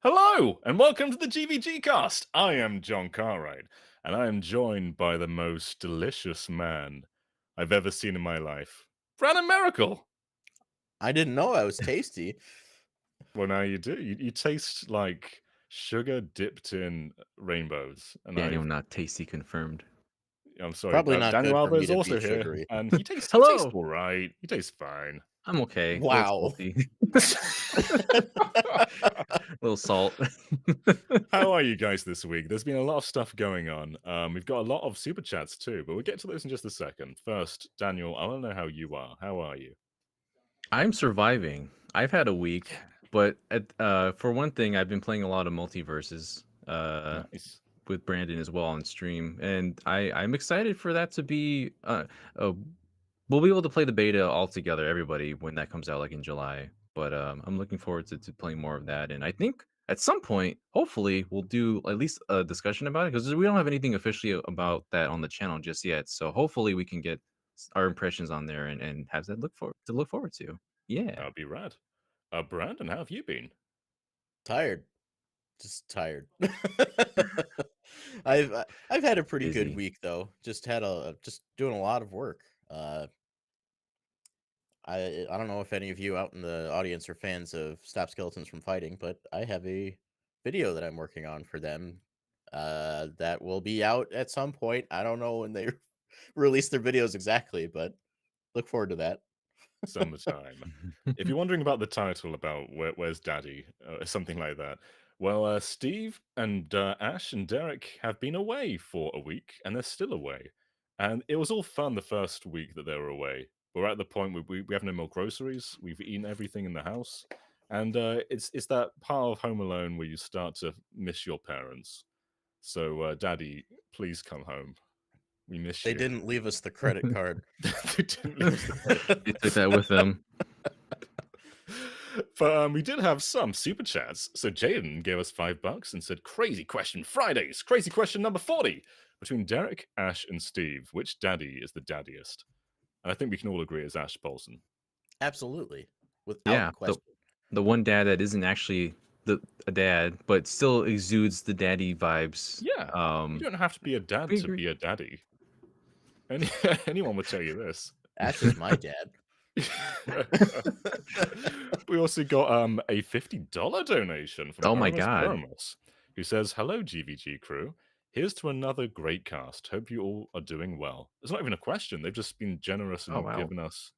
Hello, and welcome to the GVGCast. I am John Cartwright, and I am joined by the most delicious man I've ever seen in my life, Brandon Miracle. I didn't know I was tasty. Well, now you do. You taste like sugar dipped in rainbows, and Daniel not tasty confirmed. I'm sorry. Probably not Daniel good for Alba me is to also be here, sugary. and he tastes Hello! all right. He tastes fine. I'm okay. A little Wow. salty. A little salt. How are you guys this week? There's been a lot of stuff going on. We've got a lot of super chats too, but we'll get to those in just a second. First, Daniel, I want to know how you are. How are you? I'm surviving. I've had a week, but for one thing, I've been playing a lot of multiverses Nice. with Brandon as well on stream, and I'm excited for that to be. Uh, we'll be able to play the beta all together, everybody, when that comes out, like in July. But I'm looking forward to playing more of that, and I think at some point, hopefully, we'll do at least a discussion about it because we don't have anything officially about that on the channel just yet. So hopefully, we can get our impressions on there and have that look forward to. Yeah, That'd be rad. Brandon, how have you been? Tired. Just tired. I've had a pretty good busy. week though. Just doing a lot of work. I don't know if any of you out in the audience are fans of Stop Skeletons from Fighting, but I have a video that I'm working on for them that will be out at some point. I don't know when they release their videos exactly, but look forward to that. Summertime. If you're wondering about the title about Where's Daddy, something like that, well, Steve and Ash and Derek have been away for a week, and they're still away. And it was all fun the first week that they were away. We're at the point where we have no more groceries. We've eaten everything in the house, and it's that part of Home Alone where you start to miss your parents. So, Daddy, please come home. We miss They you. didn't leave us the credit card. They didn't leave us the credit. You took that with them. But we did have some super chats. So Jaden gave us $5 and said, "Crazy question Fridays. Crazy question number 40. Between Derek, Ash, and Steve, which daddy is the daddiest?" And I think we can all agree it's Ash Paulson. Absolutely. Without Yeah, question. the one dad that isn't actually a dad, but still exudes the daddy vibes. Yeah, you don't have to be a dad We to agree. be a daddy. Any, anyone would tell you this. Ash is my dad. We also got a $50 donation from Oh my Hermes god. Ramos, who says, "Hello, GVG crew. Here's to another great cast. Hope you all are doing well." It's not even a question. They've just been generous Oh and wow. given us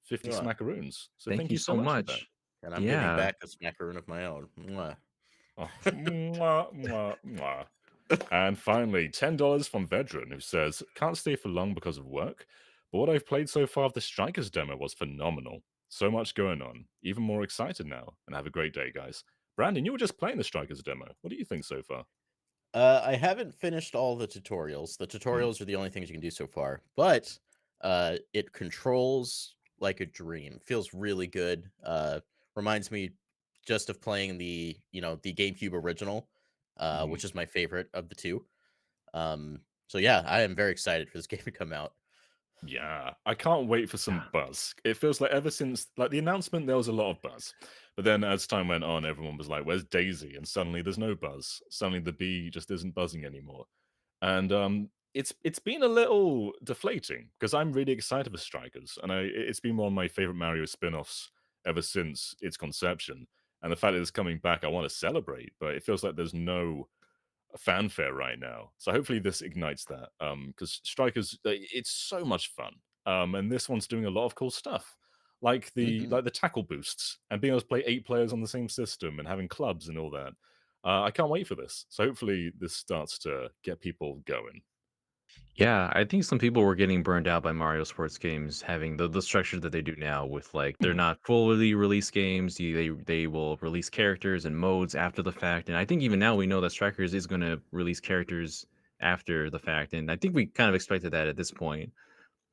50 Mwah. smackaroons. So Thank thank you you so so much for that. much. And I'm giving Yeah. back a smackaroon of my own. Mwah. Oh, mwah, mwah, mwah. And finally, $10 from Vedran, who says, "Can't stay for long because of work, but what I've played so far of the Strikers demo was phenomenal. So much going on. Even more excited now. And have a great day, guys." Brandon, you were just playing the Strikers demo. What do you think so far? I haven't finished all the tutorials. The Hmm. tutorials are the only things you can do so far, but it controls like a dream. Feels really good. Reminds me just of playing the GameCube original, Hmm. which is my favorite of the two. So yeah, I am very excited for this game to come out. Yeah, I can't wait for some Yeah. buzz. It feels like ever since like the announcement, there was a lot of buzz, but then as time went on, everyone was like, "Where's Daisy?" And suddenly there's no buzz. Suddenly the bee just isn't buzzing anymore. And it's been a little deflating because I'm really excited for Strikers, and it's been one of my favorite Mario spin-offs ever since its conception. And the fact that it's coming back, I want to celebrate, but it feels like there's no fanfare right now. So hopefully this ignites that. Because Strikers, it's so much fun. And this one's doing a lot of cool stuff. Like the Mhm. like the tackle boosts and being able to play 8 players on the same system and having clubs and all that. I can't wait for this. So hopefully this starts to get people going. Yeah, I think some people were getting burned out by Mario sports games having the structure that they do now with like they're Mhm. not fully released games. They will release characters and modes after the fact. And I think even now we know that Strikers is going to release characters after the fact. And I think we kind of expected that at this point.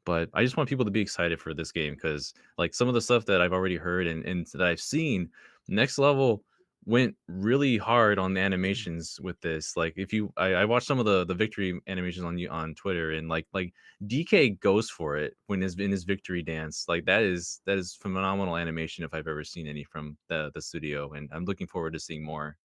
But I just want people to be excited for this game because, like, some of the stuff that I've already heard and that I've seen, Next Level went really hard on the animations with this. Like, if you, I watched some of the victory animations on Twitter, and like DK goes for it when his in his victory dance. Like that is phenomenal animation if I've ever seen any from the studio, and I'm looking forward to seeing more.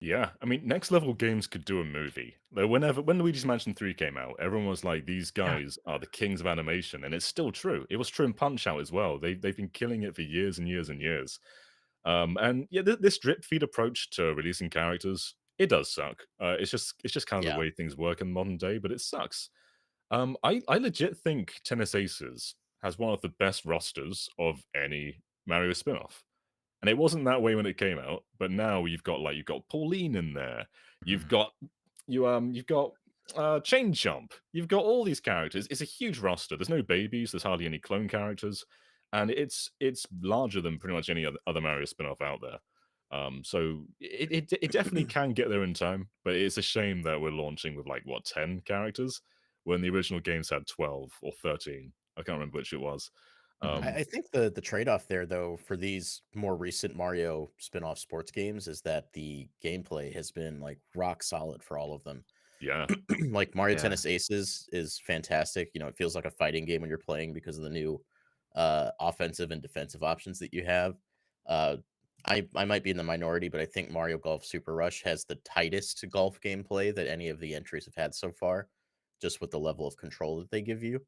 Yeah, I mean, next level games could do a movie. Like, when Luigi's Mansion 3 came out, everyone was like, "These Yeah. guys are the kings of animation," and it's still true. It was true in Punch Out as well. They've been killing it for years and years and years. And yeah, this drip feed approach to releasing characters, it does suck. It's just kind of the Yeah. way things work in modern day, but it sucks. I legit think Tennis Aces has one of the best rosters of any Mario spin-off. And it wasn't that way when it came out, but now you've got Pauline in there. You've Mhm. got you've got Chain Chomp. You've got all these characters. It's a huge roster. There's no babies. There's hardly any clone characters, and it's larger than pretty much any other Mario spin-off out there. So it definitely can get there in time, but it's a shame that we're launching with like what 10 characters when the original games had 12 or 13. I can't remember which it was. Mhm. I think the trade-off there, though, for these more recent Mario spin-off sports games is that the gameplay has been like rock solid for all of them. Yeah. Like Mario Yeah. Tennis Aces is fantastic. You know, it feels like a fighting game when you're playing because of the new offensive and defensive options that you have. Uh, I might be in the minority, but I think Mario Golf Super Rush has the tightest golf gameplay that any of the entries have had so far, just with the level of control that they give you.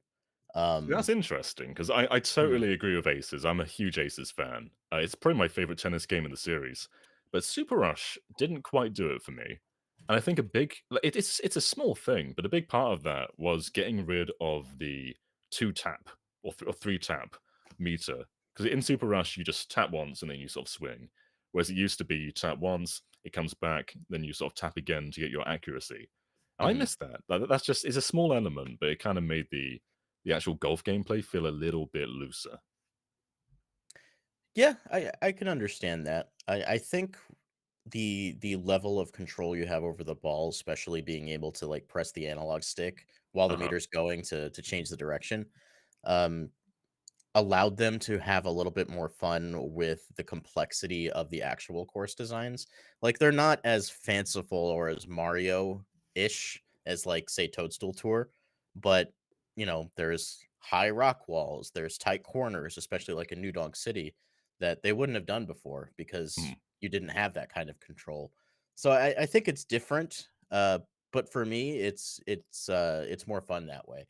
That's Um, interesting because I mhm, totally agree with Aces. I'm a huge Aces fan. It's probably my favorite tennis game in the series. But Super Rush didn't quite do it for me. And I think a big it's a small thing, but a big part of that was getting rid of the two tap or three tap meter. Because in Super Rush you just tap once and then you sort of swing. Whereas it used to be you tap once, it comes back, then you sort of tap again to get your accuracy. And I mhm. miss that. That's just it's a small element, but it kind of made the actual golf gameplay feel a little bit looser. Yeah, I can understand that. I think the level of control you have over the ball, especially being able to like press the analog stick while the Uh-huh. meter's going to change the direction, um, allowed them to have a little bit more fun with the complexity of the actual course designs. Like they're not as fanciful or as Mario-ish as like say Toadstool Tour, but you know, there's high rock walls, there's tight corners, especially like in New Donk City, that they wouldn't have done before because Mm, you didn't have that kind of control. So I think it's different. But for me, it's more fun that way.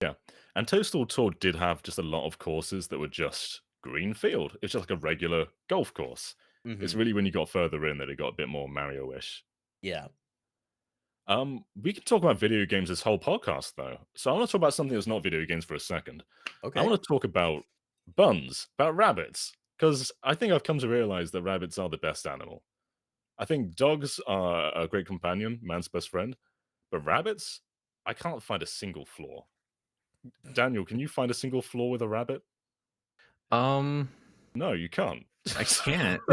yeah. And Toadstool Tour did have just a lot of courses that were just green field. It's just like a regular golf course. It's Hmm. really when you got further in that it got a bit more Mario-ish. Yeah. We can talk about video games this whole podcast, though. So I want to talk about something that's not video games for a second. I Okay. want to talk about buns, about rabbits, because I think I've come to realize that rabbits are the best animal. I think dogs are a great companion, man's best friend, but rabbits, I can't find a single flaw. Daniel, can you find a single flaw with a rabbit? Um, No, you can't. I can't.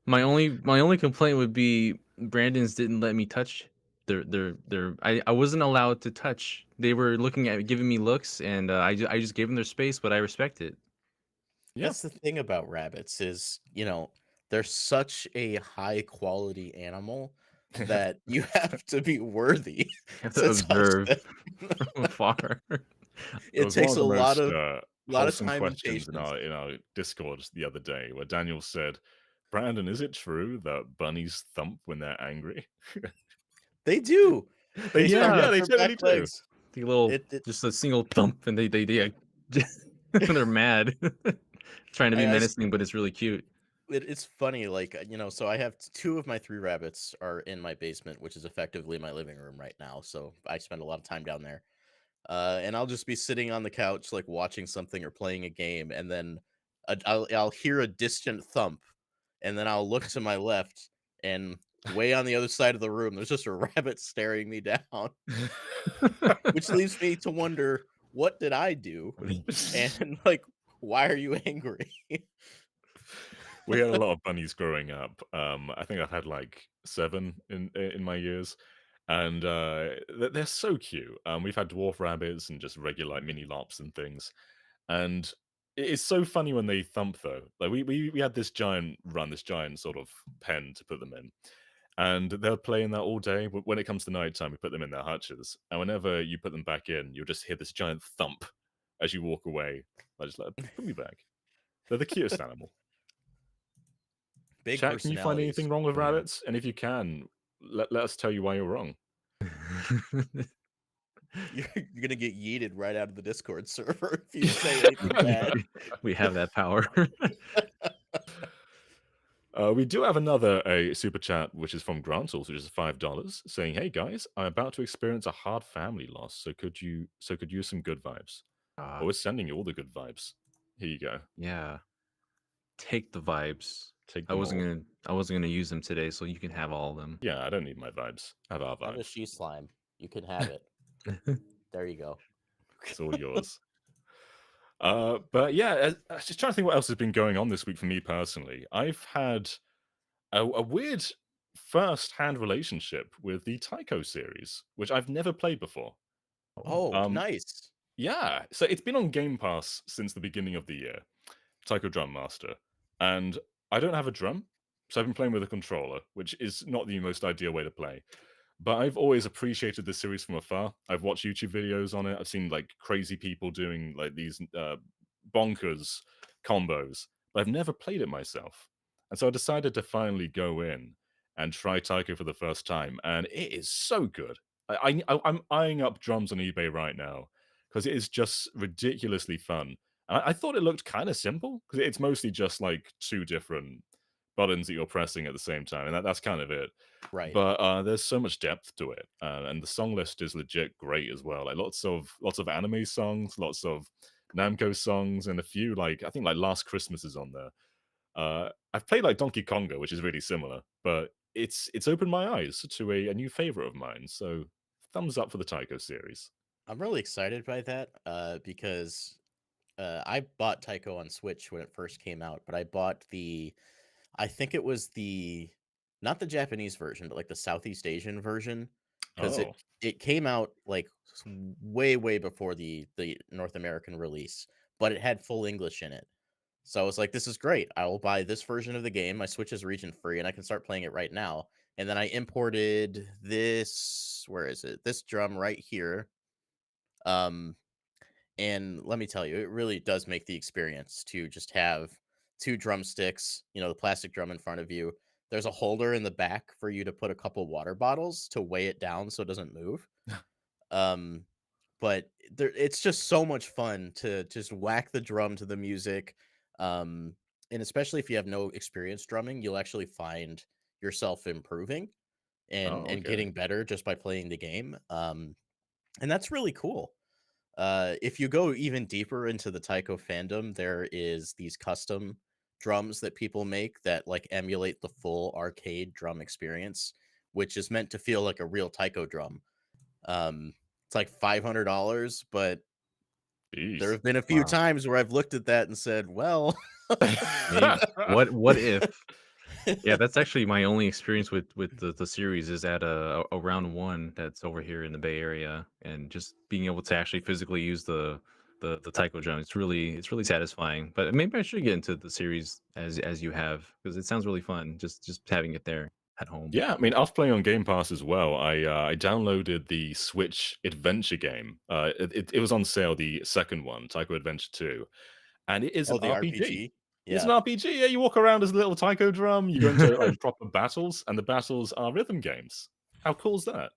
My only complaint would be Brandon's didn't let me touch their I wasn't allowed to touch. They were looking at giving me looks, and I just gave them their space, but I respect it. Yeah. That's the thing about rabbits is, you know, they're such a high quality animal that you have to be worthy You have to to touch observe them. from afar. It It was one takes of a the lot most, of wholesome time and questions in patience. our Discord the other day where Daniel said, "Brandon, is it true that bunnies thump when they're angry?" They do. They They do, start Yeah, yeah, with they their back totally do. legs. the little It just a single thump, and they they're mad, trying to be I menacing, but it's really cute. it's funny, like, you know, so I have 2 of my 3 rabbits are in my basement, which is effectively my living room right now, so I spend a lot of time down there. And I'll just be sitting on the couch, like, watching something or playing a game, and then I'll hear a distant thump, and then I'll look to my left, and way on the other side of the room, there's just a rabbit staring me down, which leaves me to wonder, "What did I do?" And, like, "Why are you angry?" We had a lot of bunnies growing up. I think I've had like 7 in my years, and they're so cute. We've had dwarf rabbits and just regular like mini lops and things, and it's so funny when they thump though. Like we had this giant run, this giant sort of pen to put them in, and they're playing that all day. But when it comes to nighttime, we put them in their hutches, and whenever you put them back in, you'll just hear this giant thump as you walk away. I just like put me back. They're the cutest animal. Big Chat, can you find anything personalities. wrong with Yeah. rabbits? And if you can, let us tell you why you're wrong. You're gonna get yeeted right out of the Discord server if you say anything bad. We have that power. We do have a super chat, which is from Grant, also, which is $5, saying, "Hey guys, I'm about to experience a hard family loss, so could use some good vibes." Ah, Well, we're sending you all the good vibes. Here you go. yeah. Take the vibes. Take I them wasn't all. gonna I wasn't gonna use them today, so you can have all of them. Yeah, I don't need my vibes. I have our Have a vibes. she slime. You can have it. There you go. It's all yours. But yeah, I was just trying to think what else has been going on this week for me personally. I've had a weird first-hand relationship with the Taiko series, which I've never played before. Oh, Um, nice. yeah, so it's been on Game Pass since the beginning of the year, Taiko Drum Master, and I don't have a drum, so I've been playing with a controller, which is not the most ideal way to play. But I've always appreciated the series from afar. I've watched YouTube videos on it. I've seen like crazy people doing like these bonkers combos, but I've never played it myself. And so I decided to finally go in and try Taiko for the first time, and it is so good. I'm eyeing up drums on eBay right now because it is just ridiculously fun. And I thought it looked kind of simple because it's mostly just like two different buttons that you're pressing at the same time, and that's kind of it. Right. But there's so much depth to it, and the song list is legit great as well. Like lots of anime songs, lots of Namco songs, and a few like I think like Last Christmas is on there. I've played like Donkey Konga, which is really similar, but it's opened my eyes to a new favorite of mine. So thumbs up for the Taiko series. I'm really excited by that because I bought Taiko on Switch when it first came out, but I bought I think it was not the Japanese version, but like the Southeast Asian version, because Oh, it came out like way before the North American release, but it had full English in it. So I was like, this is great. I will buy this version of the game. My Switch is region free, and I can start playing it right now. And then I imported this. Where is it? This drum right here. Um, and let me tell you, it really does make the experience to just have two drumsticks, the plastic drum in front of you. There's a holder in the back for you to put a couple water bottles to weigh it down so it doesn't move. Um, but it's just so much fun to just whack the drum to the music. Um, and especially if you have no experience drumming, you'll actually find yourself improving and oh, and okay. getting better just by playing the game. And that's really cool. If you go even deeper into the Taiko fandom, there is these custom drums that people make that like emulate the full arcade drum experience, which is meant to feel like a real Taiko drum. It's like $500, but there Jeez. have been a few Wow. times where I've looked at that and said, "Well, Maybe what if? Yeah, that's actually my only experience with the series is at a round one that's over here in the Bay Area, and just being able to actually physically use the taiko drum. It's really satisfying. But maybe I should get into the series as you have, because it sounds really fun. Just having it there at home. Yeah, I mean, after playing on Game Pass as well, I downloaded the Switch Adventure game. It was on sale, the second one, Taiko Adventure 2, and it is an oh, the RPG. RPG." It's an Yeah. RPG. Yeah, you walk around as a little taiko drum. You go into like proper battles, and the battles are rhythm games. How cool is that?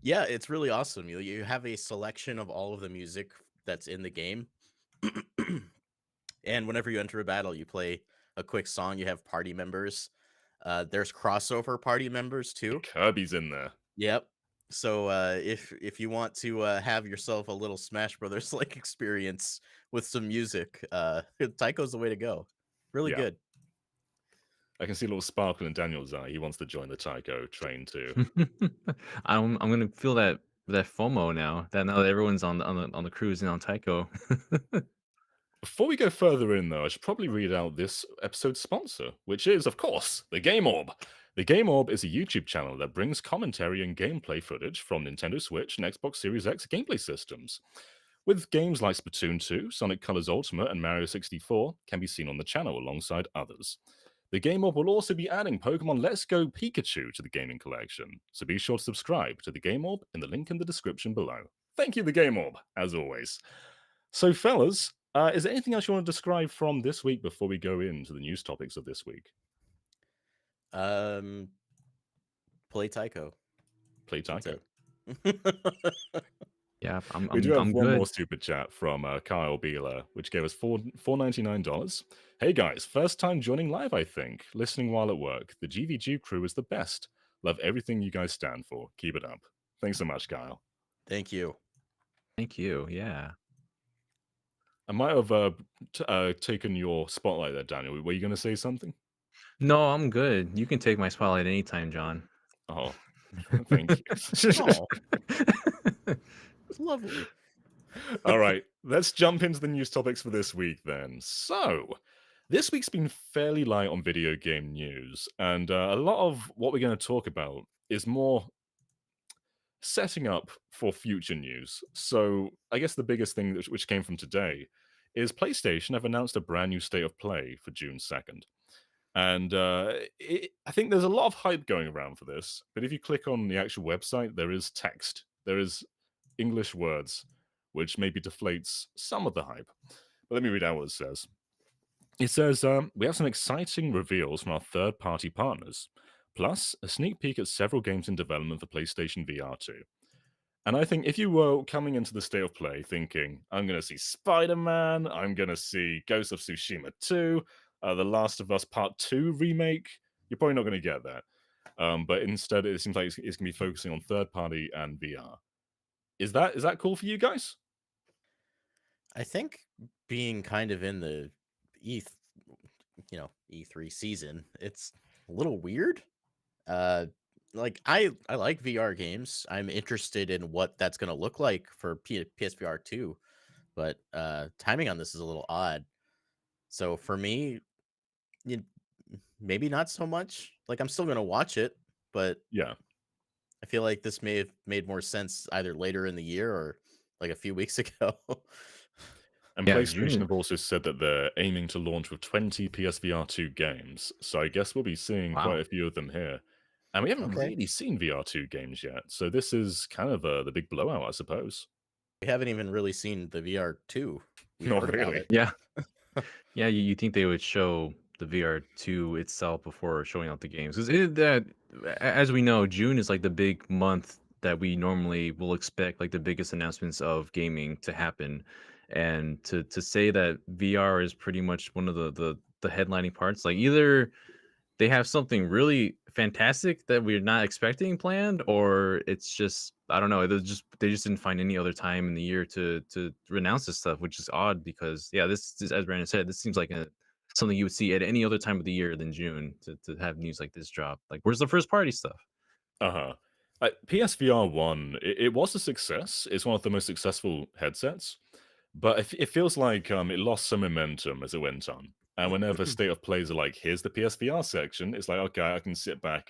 Yeah, it's really awesome. You have a selection of all of the music that's in the game. And whenever you enter a battle, you play a quick song. You have party members. There's crossover party members too. Kirby's in there. Yep. So if you want to have yourself a little Smash Brothers like experience with some music, Taiko's the way to go. Really Yeah, good. I can see a little sparkle in Daniel's eye. He wants to join the taiko train too. I'm gonna feel that FOMO now. That now that everyone's on the cruise and on Taiko. Before we go further in, though, I should probably read out this episode's sponsor, which is, of course, the Game Orb. The Game Orb is a YouTube channel that brings commentary and gameplay footage from Nintendo Switch and Xbox Series X gameplay systems. With games like Splatoon 2, Sonic Colors Ultimate, and Mario 64 can be seen on the channel alongside others. The Game Orb will also be adding Pokemon Let's Go Pikachu to the gaming collection, so be sure to subscribe to the Game Orb in the link in the description below. Thank you, the Game Orb, as always. So, fellas, Is there anything else you want to describe from this week before we go into the news topics of this week? Um, Play Taiko. Play That's Taiko. it. Yeah, I'm We do I'm have I'm one more good. super chat from Kyle Beeler, which gave us $4.99. Hey guys, first time joining live, I think. Listening while at work. The GVG crew is the best. Love everything you guys stand for. Keep it up. Thanks so much, Kyle. Thank you. Thank you. Yeah. I might have taken your spotlight there, Daniel. Were you going to say something? No, I'm good. You can take my spotlight anytime, John. Oh, thank you. Oh, it's lovely. All right, let's jump into the news topics for this week then. So, this week's been fairly light on video game news, and a lot of what we're going to talk about is more setting up for future news. So, I guess the biggest thing which came from today is PlayStation have announced a brand new state of play for June 2nd. And I think there's a lot of hype going around for this, but if you click on the actual website, there is text, there is English words, which maybe deflates some of the hype. But let me read out what it says. It says, we have some exciting reveals from our third party partners, plus a sneak peek at several games in development for PlayStation VR 2. And I think if you were coming into the state of play thinking, I'm going to see Spider Man, I'm going to see Ghost of Tsushima 2, The Last of Us Part 2 remake, you're probably not going to get that. But instead, it seems like it's going to be focusing on third party and VR. Is that cool for you guys? I think being kind of in the E, E3 season, it's a little weird. Uh, like I like VR games. I'm interested in what that's going to look like for PSVR 2, but timing on this is a little odd. So for me, you, maybe not so much. Like I'm still going to watch it, but Yeah. I feel like this may have made more sense either later in the year or like a few weeks ago. And Yeah, PlayStation June. have also said that they're aiming to launch with 20 PSVR 2 games. So I guess we'll be seeing quite Wow. a few of them here. And we haven't Okay. really seen VR 2 games yet. So this is kind of the big blowout, I suppose. We haven't even really seen the VR 2. We've Not heard about really. it. Yeah. Yeah, you think they would show the VR2 itself before showing out the games? Because as we know, June is like the big month that we normally will expect like the biggest announcements of gaming to happen, and to say that VR is pretty much one of the headlining parts, like either they have something really fantastic that we're not expecting planned, or it's just I don't know. They just didn't find any other time in the year to announce this stuff, which is odd because yeah, this is, as Brandon said, this seems like something you would see at any other time of the year than June to have news like this drop. Like, where's the first party stuff? Uh-huh. PSVR 1, it was a success. It's one of the most successful headsets, but it feels like it lost some momentum as it went on. And whenever State of Plays are like, here's the PSVR section, it's like, okay, I can sit back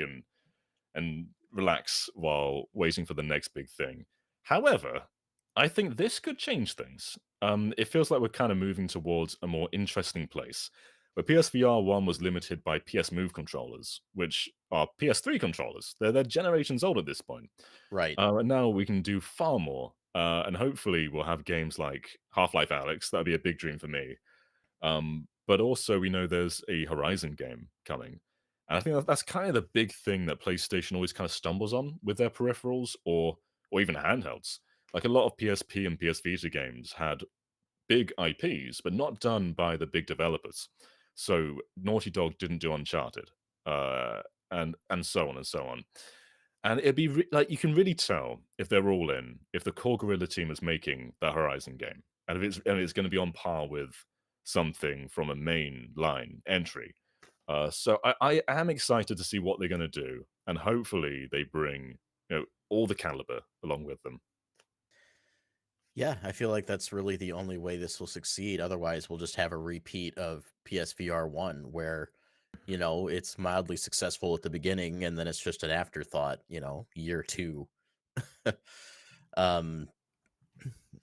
and relax while waiting for the next big thing. However, I think this could change things. It feels like we're kind of moving towards a more interesting place. Where PSVR 1 was limited by PS Move controllers, which are PS3 controllers. They're generations old at this point. Right. And now we can do far more. And hopefully we'll have games like Half-Life Alyx. That'd be a big dream for me. But also, we know there's a Horizon game coming. And I think that's kind of the big thing that PlayStation always kind of stumbles on with their peripherals or even handhelds. Like a lot of PSP and PS Vita games had big IPs, but not done by the big developers. So Naughty Dog didn't do Uncharted, and so on and so on. And it'd be like you can really tell if they're all in, if the core Guerrilla team is making the Horizon game, and if it's going to be on par with something from a main line entry. So I am excited to see what they're going to do, and hopefully they bring all the caliber along with them. Yeah, I feel like that's really the only way this will succeed. Otherwise, we'll just have a repeat of PSVR 1 where, it's mildly successful at the beginning and then it's just an afterthought, year 2. um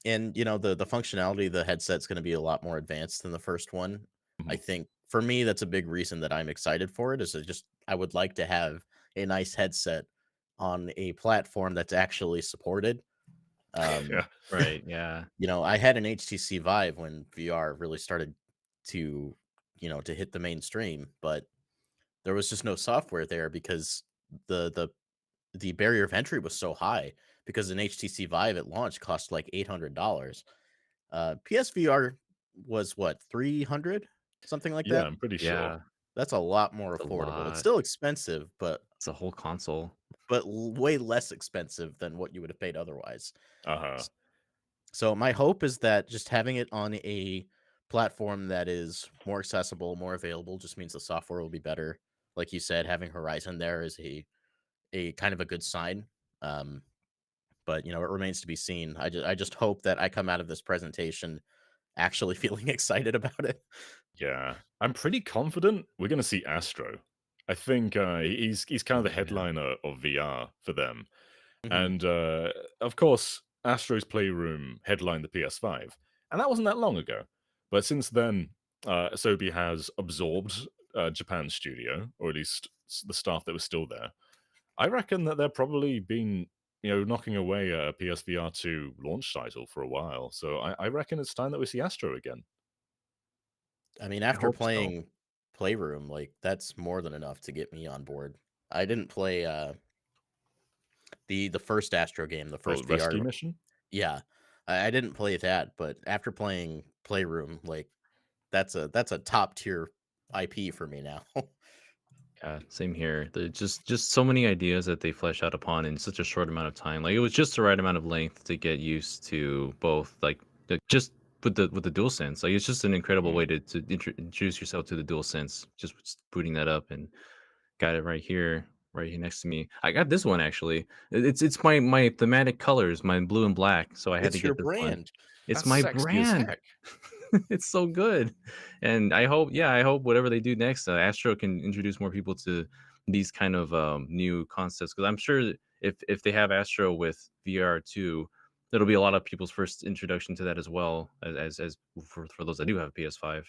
and the functionality of the headset's going to be a lot more advanced than the first one. I Mhm. think for me that's a big reason that I'm excited for it I would like to have a nice headset on a platform that's actually supported. Um, Yeah. Right. Yeah. I had an HTC Vive when VR really started to, to hit the mainstream, but there was just no software there because the the the barrier of entry was so high because an HTC Vive at launch cost like $800. PSVR was what, 300? Something like Yeah, that? I'm pretty sure. Yeah. That's a lot more It's a affordable. It's lot. still expensive, but It's a whole console. way less expensive than what you would have paid otherwise. Uh-huh. S- So my hope is that just having it on a platform that is more accessible, more available, just means the software will be better. Like you said, having Horizon there is a kind of a good sign. Um, but it remains to be seen. I just hope that I come out of this presentation actually feeling excited about it. Yeah. I'm pretty confident we're gonna see Astro. I think, he's kind of the Oh yeah. headliner of VR for them. Mhm. And, of course, Astro's Playroom headlined the PS5, and that wasn't that long ago. But since then, Asobi has absorbed, Japan's studio, or at least the staff that was still there. I reckon that they're probably been, knocking away a PSVR 2 launch title for a while, so I reckon it's time that we see Astro again. I mean, I after hope so. playing Playroom, like, that's more than enough to get me on board. I didn't play, the first Astro game, the Oh, first Rescue VR. Mission? Yeah. I didn't play that, but after playing Playroom, like, that's a top tier IP for me now. Yeah, same here. Just so many ideas that they flesh out upon in such a short amount of time. Like it was just the right amount of length to get used to both just with the dual sense. Like it's just an incredible Mm, way to introduce yourself to the dual sense. Just booting that up and got it right here next to me. I got this one actually. It's my thematic colors, my blue and black. So I had to It's your get this one. brand. It's that's my sexy as brand. heck. It's so good, and I hope whatever they do next, Astro can introduce more people to these kind of new concepts. Because I'm sure that if they have Astro with VR2, that'll be a lot of people's first introduction to that as well as for those that do have a PS5,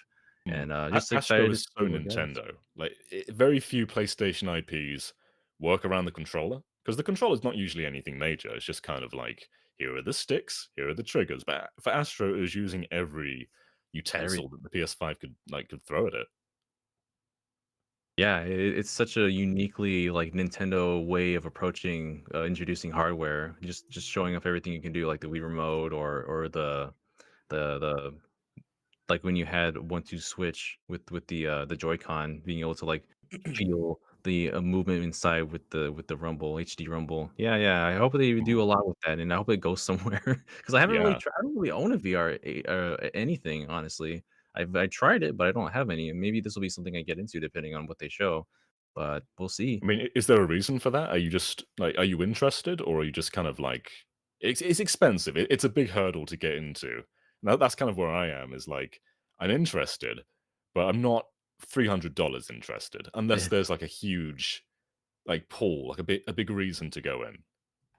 Mm. and A just Astro excited to is see so what it does. Nintendo. Like, very few PlayStation IPs work around the controller because the controller is not usually anything major. It's just kind of like, here are the sticks, here are the triggers. But for Astro, it was using every Every utensil that the PS5 could throw at it. Yeah, it's such a uniquely like Nintendo way of approaching introducing hardware. Just showing off everything you can do, like the Wii Remote or the like when you had 1-2 switch with the Joy-Con, being able to like feel the movement inside with the Rumble, HD Rumble. Yeah, yeah. I hope they do Mhm. a lot with that, and I hope it goes somewhere because I haven't really Yeah. tried. I don't really own a VR anything honestly. I tried it, but I don't have any. And maybe this will be something I get into depending on what they show. But we'll see. I mean, is there a reason for that? Are you just like, are you interested, or are you just kind of like, it's expensive. It's a big hurdle to get into. Now that's kind of where I am. Is like, I'm interested, but I'm not $300 interested unless there's like a huge like pull, like a big reason to go in.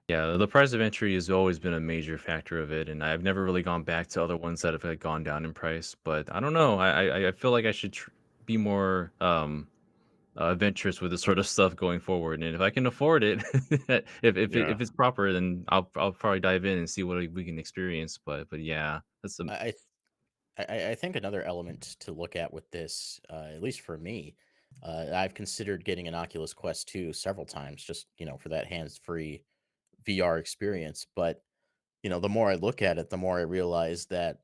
Yeah, the price of entry has always been a major factor of it, and I've never really gone back to other ones that have like, gone down in price. But I don't know. I feel like I should be more adventurous with this sort of stuff going forward. And if I can afford it, Yeah. if it's proper, then I'll probably dive in and see what we can experience. But yeah, that's I I th- I think another element to look at with this, at least for me, I've considered getting an Oculus Quest 2 several times, just for that hands-free VR experience. But the more I look at it, the more I realize that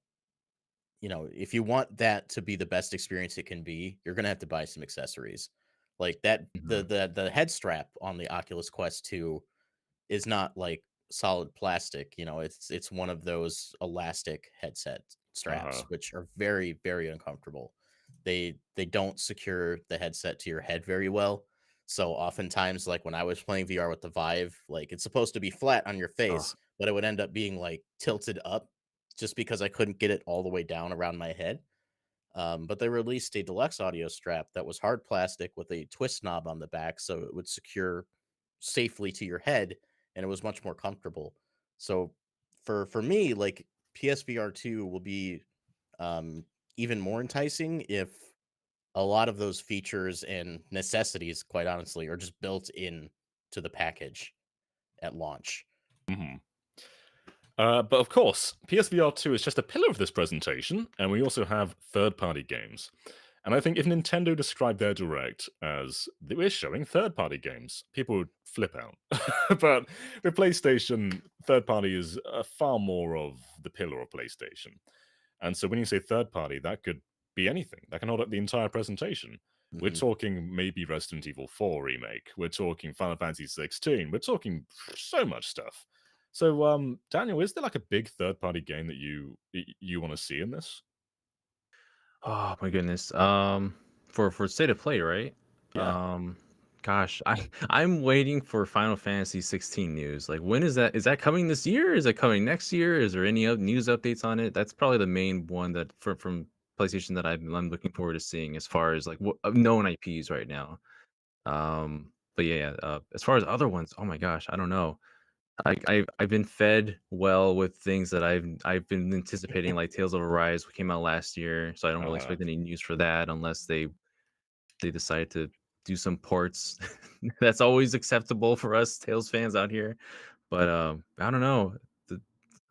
if you want that to be the best experience it can be, you're gonna have to buy some accessories. Like that, Mhm. the head strap on the Oculus Quest 2 is not like solid plastic, it's one of those elastic headset Uh straps, huh. which are very, very uncomfortable. They don't secure the headset to your head very well. So oftentimes, like when I was playing VR with the Vive, like it's supposed to be flat on your Oh, face, but it would end up being like tilted up just because I couldn't get it all the way down around my head. But they released a deluxe audio strap that was hard plastic with a twist knob on the back, so it would secure safely to your head, and it was much more comfortable. So for me, like PSVR 2 will be um, even more enticing if a lot of those features and necessities, quite honestly, are just built in to the package at launch. Hmm. But of course, PSVR 2 is just a pillar of this presentation, and we also have third-party games. And I think if Nintendo described their direct as we're showing third-party games, people would flip out. But with PlayStation, third-party is far more of the pillar of PlayStation. And so when you say third-party, that could be anything. That can hold up the entire presentation. We're Hmm. talking maybe Resident Evil 4 remake. We're talking Final Fantasy 16. We're talking so much stuff. So, Daniel, is there like a big third-party game that you want to see in this? Oh my goodness. For state of play, right? Yeah. Gosh, I'm waiting for Final Fantasy 16 news. Like, when is that? Is that coming this year? Is it coming next year? Is there any news updates on it? That's probably the main one that from PlayStation that I'm looking forward to seeing as far as like what known IPs right now. But yeah, as far as other ones, oh my gosh, I don't know. I've been fed well with things that I've been anticipating, like Tales of Arise came out last year, so I don't really Uh-huh. expect any news for that unless they decide to do some ports. That's always acceptable for us Tales fans out here. But I don't know. The,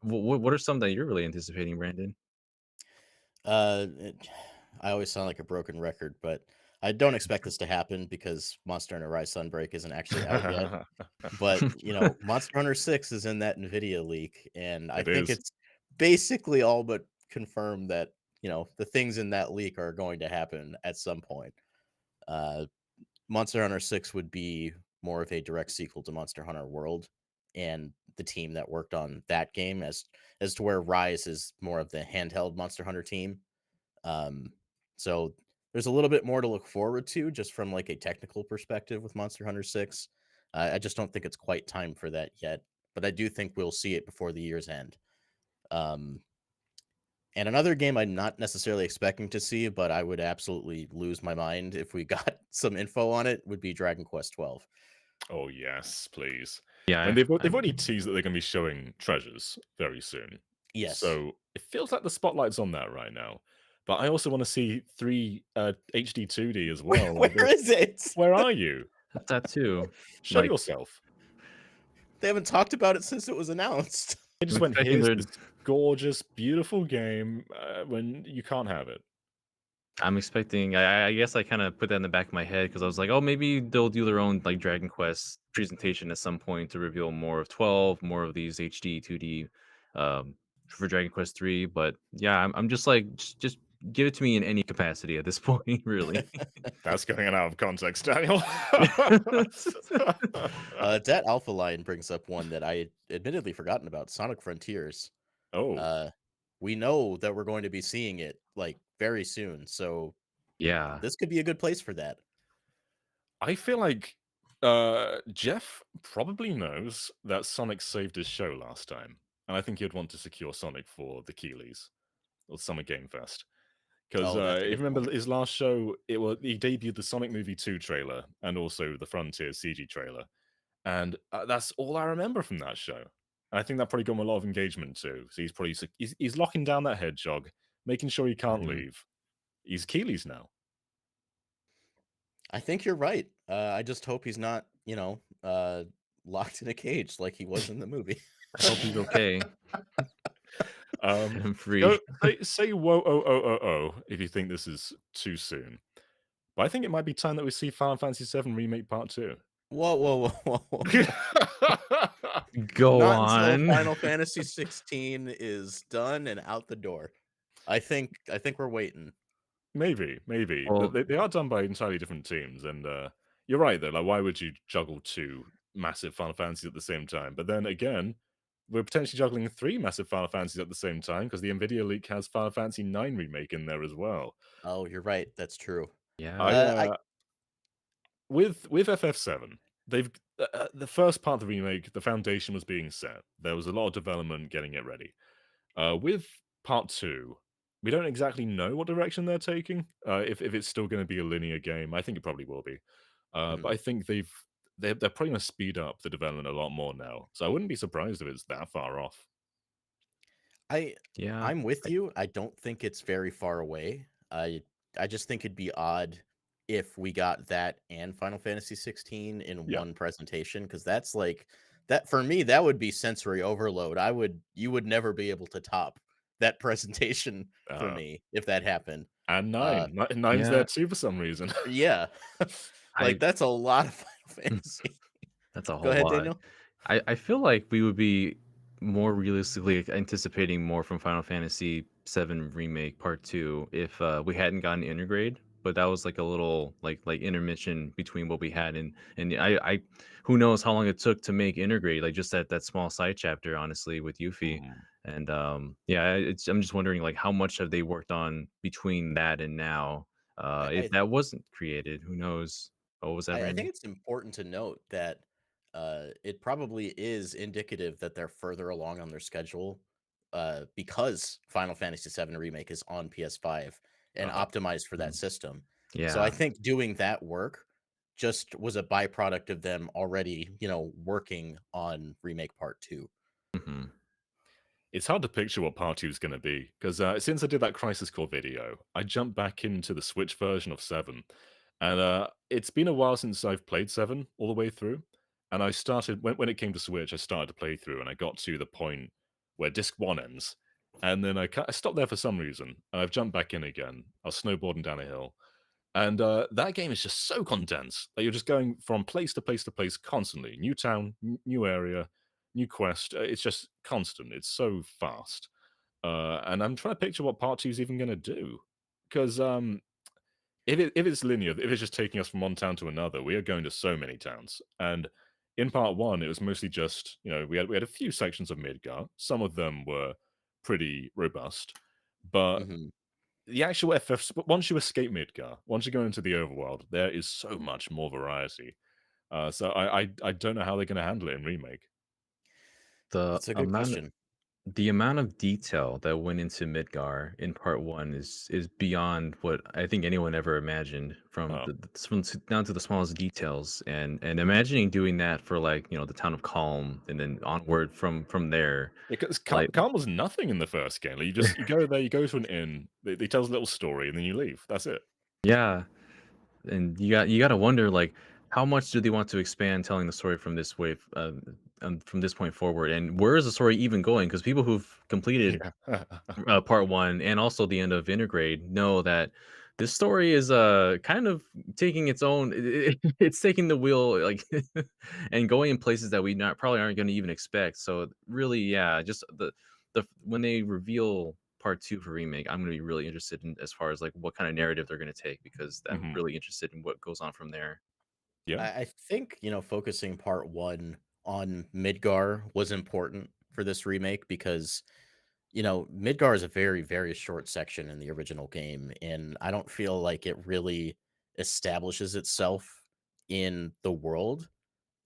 what are some that you're really anticipating, Brandon? I always sound like a broken record, but I don't expect this to happen because Monster Hunter Rise Sunbreak isn't actually out yet. But Monster Hunter 6 is in that Nvidia leak, and I It think is. it's basically all but confirmed that the things in that leak are going to happen at some point. Uh, Monster Hunter 6 would be more of a direct sequel to Monster Hunter World, and the team that worked on that game, as to where Rise is more of the handheld Monster Hunter team. Um, so there's a little bit more to look forward to just from like a technical perspective with Monster Hunter 6. I just don't think it's quite time for that yet, but I do think we'll see it before the year's end. Um, and another game I'm not necessarily expecting to see, but I would absolutely lose my mind if we got some info on it, would be Dragon Quest 12. Oh yes, please. I mean, Yeah, they've already teased that they're going to be showing treasures very soon, Yes. so it feels like the spotlight's on that right now. But I also want to see three HD 2D as Where, well. Like, where is it? where are you? that too. Show Like yourself. They haven't talked about it since it was announced. They I'm just went, expecting here's there. this gorgeous, beautiful game when you can't have it. I'm expecting. I guess I kind of put that in the back of my head because I was like, oh, maybe they'll do their own like Dragon Quest presentation at some point to reveal more of 12, more of these HD 2D for Dragon Quest 3. But yeah, I'm just like, just give it to me in any capacity at this point, really. That's getting it out of context, Daniel. That Alpha line brings up one that I admittedly forgotten about, Sonic Frontiers. Oh, Uh, we know that we're going to be seeing it like very soon, so Yeah. this could be a good place for that. I feel like Jeff probably knows that Sonic saved his show last time, and I think he'd want to secure Sonic for the Keeleys or Summer Game Fest. Because Oh, that's a if good you remember point. his last show, he debuted the Sonic Movie 2 trailer and also the Frontier CG trailer, and that's all I remember from that show. And I think that probably got him a lot of engagement too. So he's probably he's locking down that hedgehog, making sure he can't Mhm. leave. He's Keeley's now. I think you're right. I just hope he's not, locked in a cage like he was in the movie. I hope he's okay Um, and go free. say whoa oh oh oh oh if you think this is too soon. But I think it might be time that we see Final Fantasy VII Remake Part 2. Whoa, whoa, whoa, whoa! Go Not until on. Final Fantasy 16 is done and out the door. I think we're waiting. Maybe. But Well, they are done by entirely different teams, and you're right though. Like, why would you juggle two massive Final Fantasies at the same time? But then again, we're potentially juggling three massive Final Fantasies at the same time because the Nvidia leak has Final Fantasy 9 remake in there as well. Oh, you're right. That's true. I yeah. I with FF7, they've the first part of the remake, the foundation was being set. There was a lot of development getting it ready. With part two, we don't exactly know what direction they're taking. If it's still going to be a linear game, I think it probably will be. But mhm. I think they're probably going to speed up the development a lot more now. So I wouldn't be surprised if it's that far off. I Yeah. I'm with you. I don't think it's very far away. I just think it'd be odd if we got that and Final Fantasy 16 in Yeah, one presentation because that's like that for me, that would be sensory overload. You would never be able to top that presentation for Uh, me if that happened. and Uh, nine's there Yeah, too for some reason. yeah. I Like, that's a lot of Final Fantasy. that's a Go whole ahead, lot. Daniel. I feel like we would be more realistically anticipating more from Final Fantasy VII Remake Part 2 if we hadn't gotten Intergrade, but that was like a little like intermission between what we had and I who knows how long it took to make Intergrade, like just that small side chapter, honestly, with Yuffie. Mhm. And yeah, I'm just wondering like how much have they worked on between that and now. I If I that wasn't created, who knows what was ever I in think there? it's important to note that it probably is indicative that they're further along on their schedule because Final Fantasy VII Remake is on PS5 and Uh-huh. optimized for that Mhm. system. So I Yeah. think doing that work just was a byproduct of them already, working on Remake Part 2. Mhm. It's hard to picture what part 2 is gonna be, 'cause, since I did that Crisis Core video, I jumped back into the Switch version of 7, and, it's been a while since I've played 7 all the way through, and I started when it came to Switch, I started to play through, and I got to the point where disc 1 ends, and then I stopped there for some reason, and I've jumped back in again. I was snowboarding down a hill, and, that game is just so condensed that you're just going from place to place to place constantly. New town, new area, new quest. It's just constant. It's so fast. And I'm trying to picture what part 2 is even gonna do. 'Cause, if it's linear, if it's just taking us from one town to another, we are going to so many towns. And in part 1, it was mostly just, we had a few sections of Midgar. Some of them were pretty robust, but Mhm. the actual FFs, but once you escape Midgar, once you go into the overworld, there is so much more variety. So I don't know how they're gonna handle it in Remake. The That's a good amount question. the amount of detail that went into Midgar in part 1 is beyond what I think anyone ever imagined from Uh, down to the smallest details, and imagining doing that for, like, the town of Calm and then onward from there, because like Calm was nothing in the first game. Like, you go there, you go to an inn, they tell us a little story, and then you leave. That's it. Yeah. And you gotta wonder, like, how much do they want to expand telling the story from this way from this point forward, and where is the story even going? Because people who've completed Yeah. part 1 and also the end of Intergrade know that this story is, kind of taking its own it's taking the wheel, like, and going in places that we not probably aren't gonna even expect, so, really, yeah, just when they reveal part 2 for Remake, I'm gonna be really interested in as far as, like, what kinda narrative they're gonna take because I'm Mhm. really interested in what goes on from there. Yeah. I think, focusing part one on Midgar was important for this remake because, Midgar is a very, very short section in the original game. And I don't feel like it really establishes itself in the world.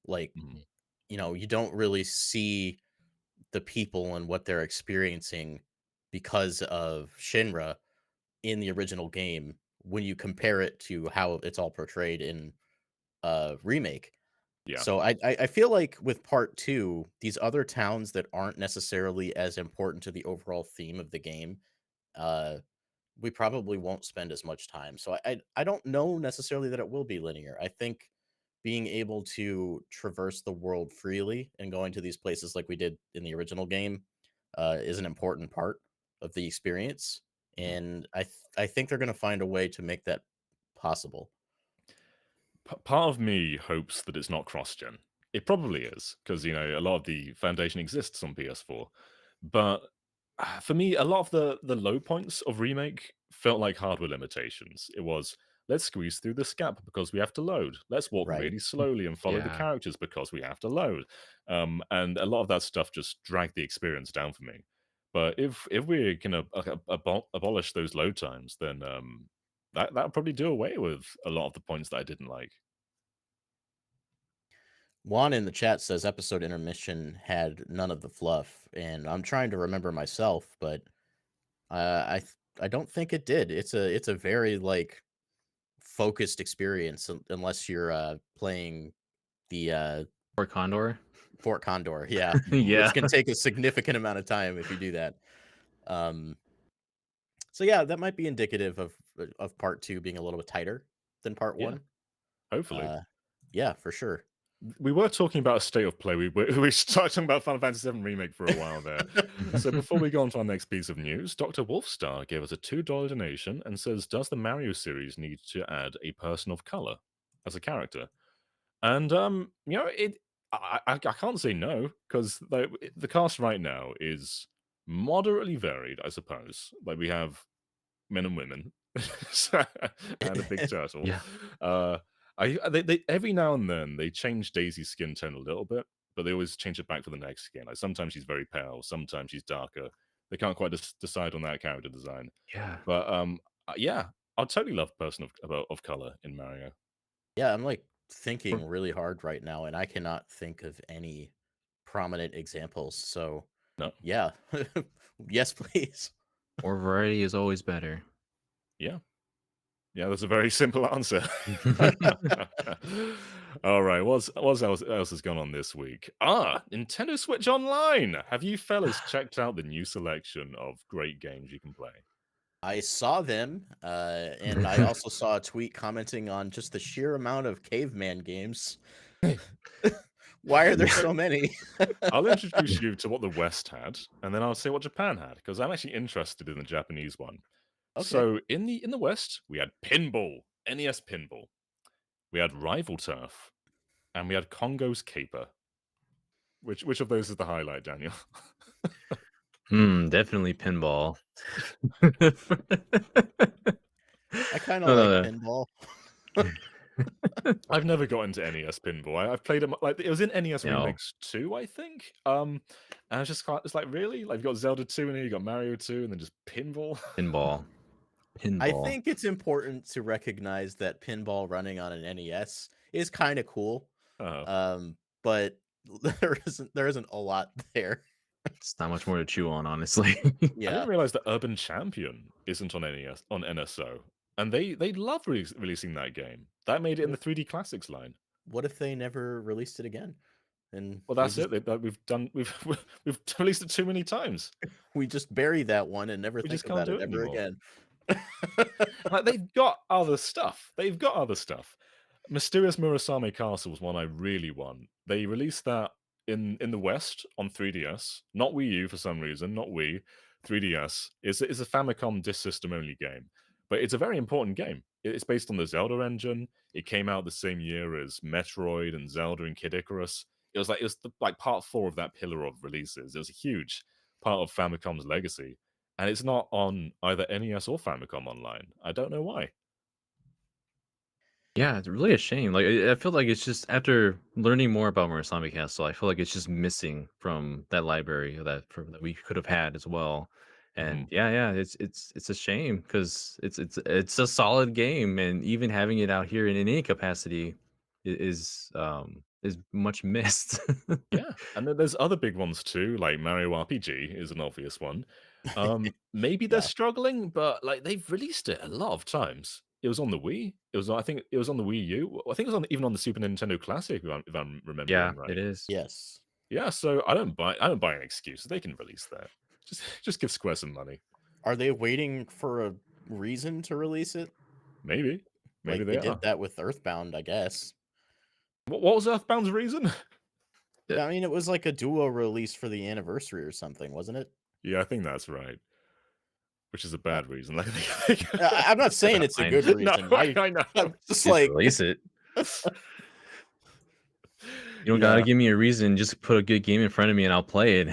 Like, Mhm. you don't really see the people and what they're experiencing because of Shinra in the original game when you compare it to how it's all portrayed in remake. Yeah. So I feel like with part 2, these other towns that aren't necessarily as important to the overall theme of the game, uh, we probably won't spend as much time. So I don't know necessarily that it will be linear. I think being able to traverse the world freely and going to these places like we did in the original game, is an important part of the experience, Mhm. and I think they're gonna find a way to make that possible. Part of me hopes that it's not cross-gen. It probably is because a lot of the Foundation exists on PS4, but for me, a lot of the low points of Remake felt like hardware limitations. It was, let's squeeze through this gap because we have to load. Let's walk Right. really slowly and follow the Yeah. characters because we have to load. And a lot of that stuff just dragged the experience down for me. But if we can abolish those load times, then that'll probably do away with a lot of the points that I didn't like. Juan in the chat says episode intermission had none of the fluff, and I'm trying to remember myself, but I don't think it did. It's a very like focused experience unless you're playing the Or Condor. Fort Condor, yeah, Mhm. Yeah. which can take a significant amount of time if you do that. Um, so yeah, that might be indicative of part two being a little bit tighter than part Yeah, one. hopefully. Uh, yeah, for sure. we were talking about a state of play. We started talking about Final Fantasy VII Remake for a while there. So before we go on to our next piece of news, Dr. Wolfstar gave us a $2 donation and says, "Does the Mario series need to add a person of color as a character?" And it I can't say no because the cast right now is moderately varied, I suppose. Like we have men and women, and a big turtle. Yeah. Uh, they every now and then they change Daisy's skin tone a little bit, but they always change it back for the next skin. Like sometimes she's very pale, sometimes she's darker. They can't quite decide on that character design. Yeah. But yeah, I'll totally love person of color in Mario. Yeah, I'm like thinking really hard right now, and I cannot think of any prominent examples. So, No, yeah, yes, please. More variety is always better. yeah. Yeah, that's a very simple answer. All right, what else has gone on this week? Nintendo Switch Online. Have you fellas checked out the new selection of great games you can play? I saw them, and I also saw a tweet commenting on just the sheer amount of caveman games. Why are there Yeah. so many? I'll introduce you to what the West had, and then I'll say what Japan had, because I'm actually interested in the Japanese one. Okay. So in the West, we had Pinball, NES Pinball, we had Rival Turf, and we had Congo's Caper. Which of those is the highlight, Daniel? Definitely pinball. I kind of No, like no, no. pinball. I've never got into NES Pinball. I've played it like it was in NES No. Remix 2, I think. And I was just quite, it's like really like you've got Zelda 2 in here, you got Mario 2, and then just pinball. Pinball. I Pinball. think it's important to recognize that pinball running on an NES is kind of cool. Oh. But there isn't a lot there. It's not much more to chew on, honestly. I Yeah. didn't realize that Urban Champion isn't on NES on NSO, and they love releasing that game. That made it in the 3D Classics line. What if they never released it again? And Well, that's it. We've released it too many times. we just bury that one and never We think just can't about do it it ever anymore. again. Like they've got other stuff. They've got other stuff. Mysterious Murasami Castle was one I really want. They released that in the West on 3DS, not Wii U for some reason, not Wii. 3DS. It's a Famicom disk system only game, but it's a very important game. It's based on the Zelda engine. It came out the same year as Metroid and Zelda and Kid Icarus. It was like part 4 of that pillar of releases. It was a huge part of Famicom's legacy, and it's not on either NES or Famicom Online. I don't know why. Yeah, it's really a shame. Like I feel like it's just after learning more about Murasami Castle, I feel like it's just missing from that library that we could have had as well. And Mhm. yeah, it's a shame because it's a solid game, and even having it out here in any capacity is much missed. Yeah, and then there's other big ones too, like Mario RPG is an obvious one. Maybe they're Yeah. struggling, but like they've released it a lot of times. It was on the Wii. I think it was on the Wii U. I think it was even on the Super Nintendo Classic, if I'm Yeah, remembering it right. is. Yes. Yeah, so I don't buy an excuse. They can release that. Just give Square some money. Are they waiting for a reason to release it? Maybe. Maybe Like they they did are. that with Earthbound, I guess. What was Earthbound's reason? Yeah. I mean, it was like a duo release for the anniversary or something, wasn't it? Yeah, I think that's right. Which is a Uh, bad reason. Like, I'm not saying it's a Fine. good no, reason. I know. I'm just Just like, release it. You don't gotta yeah. give me a reason. Just put a good game in front of me, and I'll play it.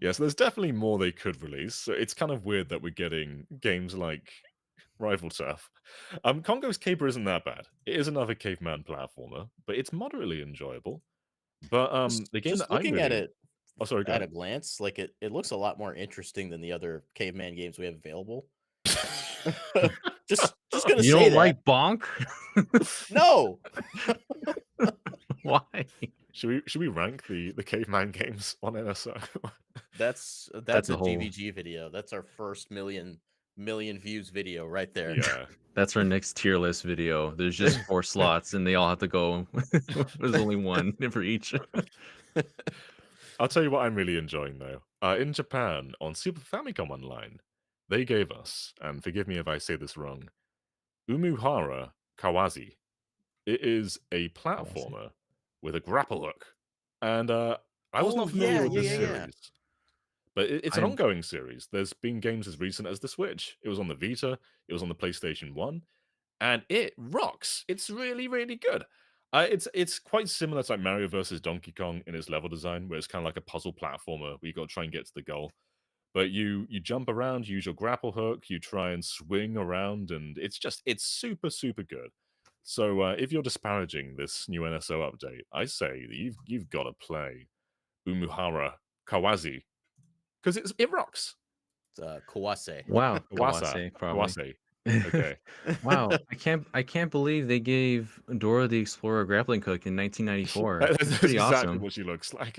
Yeah, so there's definitely more they could release. So it's kind of weird that we're getting games like Rival Turf. Congo's Caper isn't that bad. It is another caveman platformer, but it's moderately enjoyable. But the game that Just I'm looking at really it oh sorry, go at a ahead. glance, like it looks a lot more interesting than the other caveman games we have available. Just gonna You say don't that. like Bonk? No. Why? Should we rank the caveman games on NSO? That's That's a a whole. GVG video. That's our first million views video right there. Yeah. That's our next tier list video. There's just 4 slots, and they all have to go. There's only one for each. I'll tell you what I'm really enjoying though. In Japan on Super Famicom Online, they gave us, and forgive me if I say this wrong, Umuhara Kawazi. It is a Kawase. platformer with a grapple hook, and I was Oh not familiar yeah, with yeah, this yeah, yeah. series, but it's an I'm ongoing series. There's been games as recent as the Switch. It was on the Vita. It was on the PlayStation 1, and it rocks. It's really, really good. It's quite similar to like Mario versus Donkey Kong in its level design, where it's kind of like a puzzle platformer where you got to try and get to the goal. But you jump around, you use your grapple hook, you try and swing around, and it's super super good. So if you're disparaging this new NSO update, I say that you've got to play Umuhara Kawazi because it rocks. It's Kawase. wow, Kawasa, Kawase probably. Kawase. Okay, Wow, I can't believe they gave Dora the Explorer a grappling hook in 1994. That's that's pretty exactly awesome. what she looks like.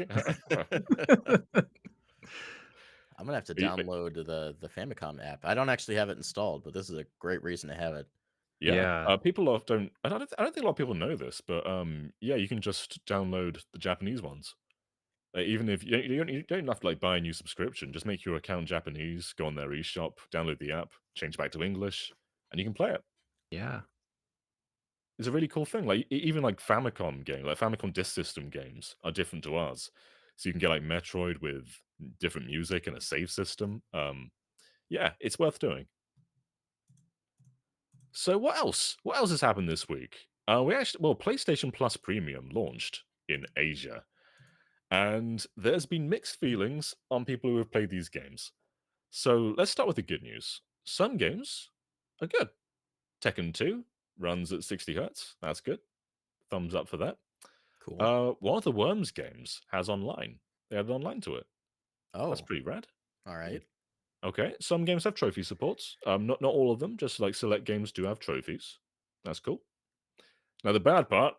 I'm gonna have to But download the Famicom app. I don't actually have it installed, but this is a great reason to have it. yeah, Yeah, people often. I don't think a lot of people know this, but yeah, you can just download the Japanese ones. Even if you don't have to like buy a new subscription, just make your account Japanese, go on their eShop, download the app, change back to English, and you can play it. yeah, It's a really cool thing. Like even like Famicom game, like Famicom Disk System games are different to ours. So you can get like Metroid with different music and a save system. Yeah, it's worth doing. So what else? What else has happened this week? PlayStation Plus Premium launched in Asia, and there's been mixed feelings on people who have played these games. So let's start with the good news. Some games are good. Tekken 2 runs at 60 hertz. That's good. Thumbs up for that. Cool. One of the Worms games has online. They added online to it. That's Oh, pretty rad. all right. Okay, some games have trophy supports. Not all of them. Just like select games do have trophies. That's cool. Now the bad part: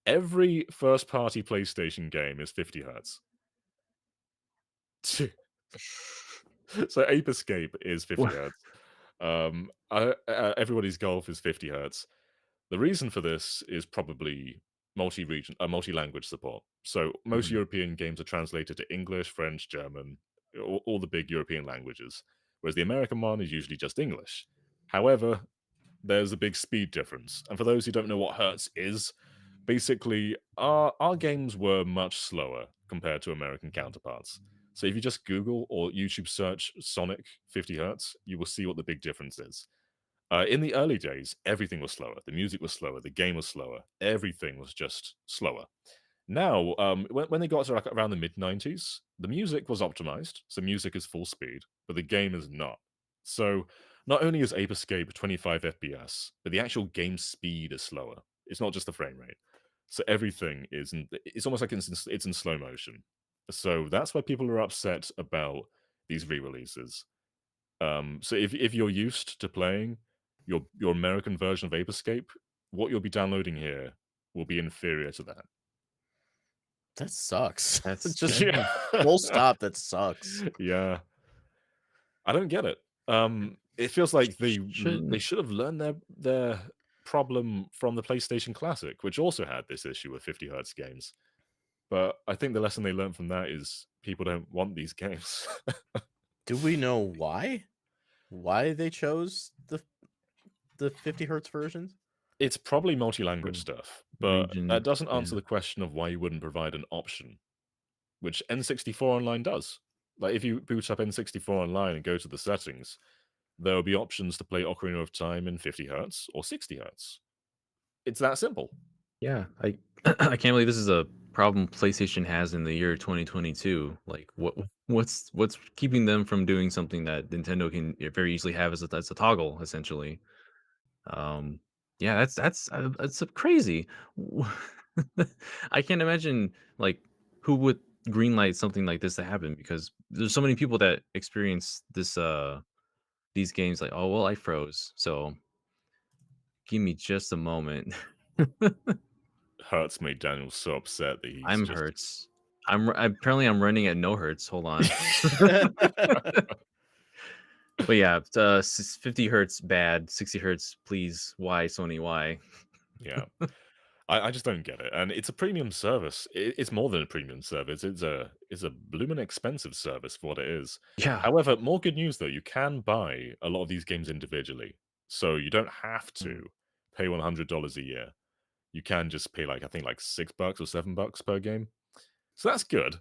every first-party PlayStation game is 50 hertz. So Ape Escape is 50 hertz. Everybody's Golf is 50 hertz. The reason for this is probably multi-language support. So most Mhm. European games are translated to English, French, German, all the big European languages, whereas the American one is usually just English. However, there's a big speed difference. And for those who don't know what hertz is, basically our games were much slower compared to American counterparts. So if you just Google or YouTube search Sonic 50 hertz, you will see what the big difference is. In the early days, everything was slower. The music was slower. The game was slower. Everything was just slower. Now, when they got to like around the mid 90s, the music was optimized. So music is full speed, but the game is not. So not only is Ape Escape 25 FPS, but the actual game speed is slower. It's not just the frame rate. So everything is, it's almost like it's in slow motion. So that's why people are upset about these re-releases. So if you're used to playing your American version of Ape Escape, what you'll be downloading here will be inferior to that. That sucks. That's Just Yeah. full stop. That sucks. Yeah. I don't get it. It feels like they shouldn't. should have learned their problem from the PlayStation Classic, which also had this issue with 50 hertz games. But I think the lesson they learned from that is people don't want these games. Do we know why? Why they chose the 50 hertz versions? It's probably multi-language For stuff, but that region, doesn't answer yeah. the question of why you wouldn't provide an option, which N64 Online does. Like if you boot up N64 Online and go to the settings, there will be options to play Ocarina of Time in 50 hertz or 60 hertz. It's that simple. Yeah, I I can't believe this is a problem PlayStation has in the year 2022. Like, what's keeping them from doing something that Nintendo can very easily have as a toggle, essentially? Um, yeah, that's crazy. I can't imagine like who would greenlight something like this to happen because there's so many people that experience these games like, oh well, I froze, so give me just a moment. Hertz made Daniel so upset that he's I'm just hurts. Apparently I'm running at no hertz. Hold on. But yeah, 50 hertz bad, 60 hertz please. Why Sony? Why? yeah. I just don't get it. And it's a premium service. It's more than a premium service. It's a blooming expensive service for what it is. Yeah. However, more good news though, you can buy a lot of these games individually. So you don't have Mm. to pay $100 a year. you can just pay like I think like $6 or $7 per game. So that's good.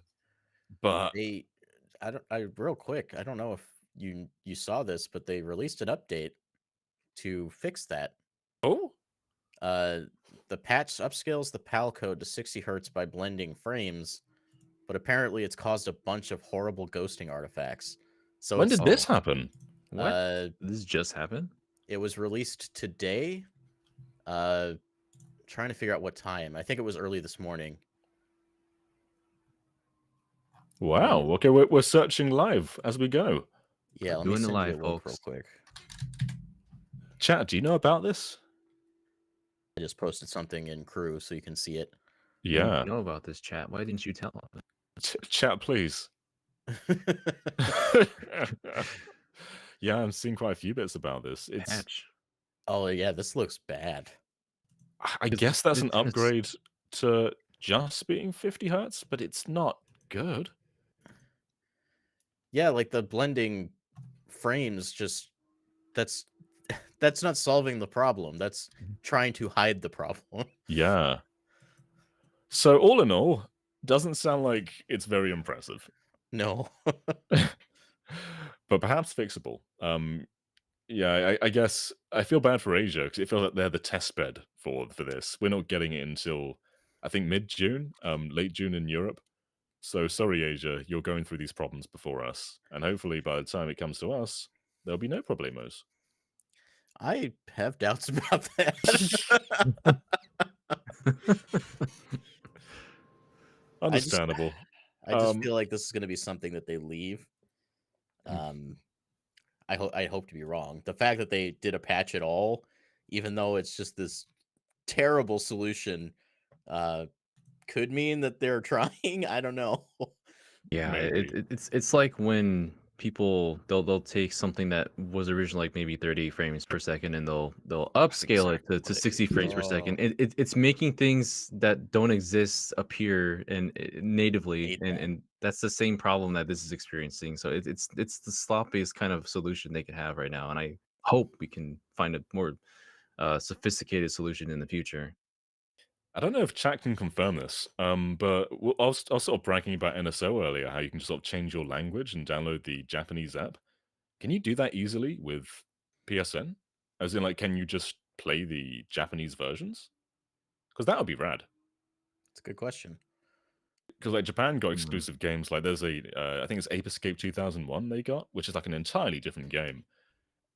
But They, I real quick, I don't know if you saw this, but they released an update to fix that. oh, Uh, the patch upscales the PAL code to 60 hertz by blending frames, but apparently it's caused a bunch of horrible ghosting artifacts. So when it's did this happen? What? This just happened? it was released today. Uh, trying to figure out what time. I think it was early this morning. Wow. Okay, we're searching live as we go. Yeah, let me Doing it send you a live, link real folks. quick. Chat, do you know about this? I just posted something in crew so you can see it. Yeah. You know about this, chat. Why didn't you tell us? Chat, please. Yeah, I'm seeing quite a few bits about this. It's Patch. Oh yeah, this looks bad. I guess that's an upgrade to just being 50 hertz, but it's not good. Yeah, like the blending frames just that's that's not solving the problem. That's trying to hide the problem. Yeah. So all in all, doesn't sound like it's very impressive. No. But perhaps fixable. Yeah, I guess I feel bad for Asia because it feels like they're the test bed for this. We're not getting it until I think mid-June, late June in Europe. So sorry, Asia, you're going through these problems before us, and hopefully by the time it comes to us, there'll be no problemos. I have doubts about that. Understandable. I just feel like this is going to be something that they leave. I hope to be wrong. The fact that they did a patch at all, even though it's just this terrible solution, could mean that they're trying. I don't know. Yeah, Maybe. it's like when people they'll take something that was originally like maybe 30 frames per second and they'll upscale it to 60 frames per second. It's making things that don't exist appear and natively, Hate that. and that's the same problem that this is experiencing. So it's the sloppiest kind of solution they could have right now, and I hope we can find a more sophisticated solution in the future. I don't know if chat can confirm this, but I was sort of bragging about NSO earlier, how you can just sort of change your language and download the Japanese app. Can you do that easily with PSN? As in, like, can you just play the Japanese versions? Because that would be rad. It's a good question. Because like Japan got Hmm. exclusive games, like there's I think it's Ape Escape 2001 they got, which is like an entirely different game.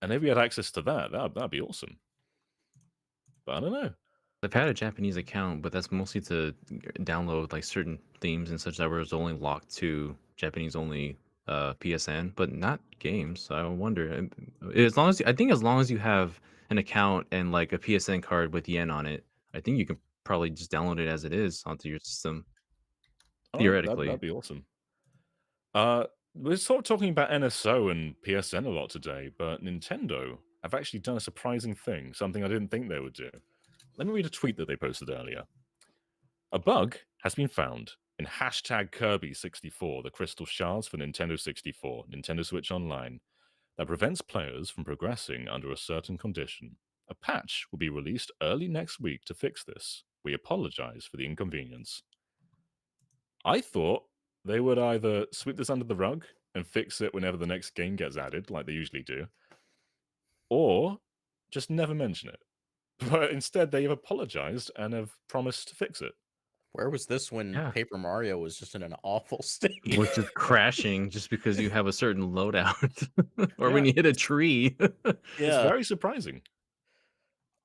And if we had access to that'd be awesome. But I don't know. I've had a Japanese account, but that's mostly to download like certain themes and such that was only locked to Japanese only PSN, but not games. So I wonder, as long as I think as long as you have an account and like a PSN card with yen on it, I think you can probably just download it as it is onto your system. Oh, Theoretically, that'd be awesome. We're sort of talking about NSO and PSN a lot today, but Nintendo have actually done a surprising thing, something I didn't think they would do. Let me read a tweet that they posted earlier. A bug has been found in hashtag Kirby64, the crystal shards for Nintendo 64, Nintendo Switch Online, that prevents players from progressing under a certain condition. A patch will be released early next week to fix this. We apologize for the inconvenience. I thought they would either sweep this under the rug and fix it whenever the next game gets added, like they usually do, or just never mention it. But instead, they have apologized and have promised to fix it. Where was this when yeah, Paper Mario was just in an awful state? which is crashing just because you have a certain loadout, or when Yeah. you hit a tree. It's Yeah. very surprising.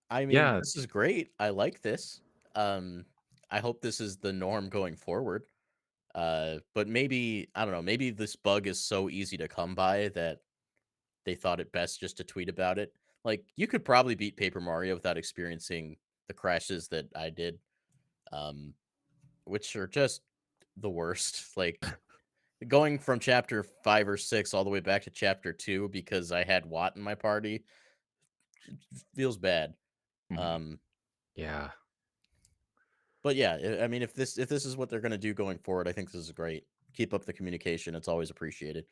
I mean, Yeah. this is great. I like this. I hope this is the norm going forward. But maybe, I don't know, maybe this bug is so easy to come by that they thought it best just to tweet about it. Like, you could probably beat Paper Mario without experiencing the crashes that I did, um, which are just the worst. Like, going from chapter 5 or 6 all the way back to chapter 2 because I had Watt in my party feels bad. Mhm. Yeah. But yeah, I mean, if this is what they're gonna do going forward, I think this is great. Keep up the communication; it's always appreciated.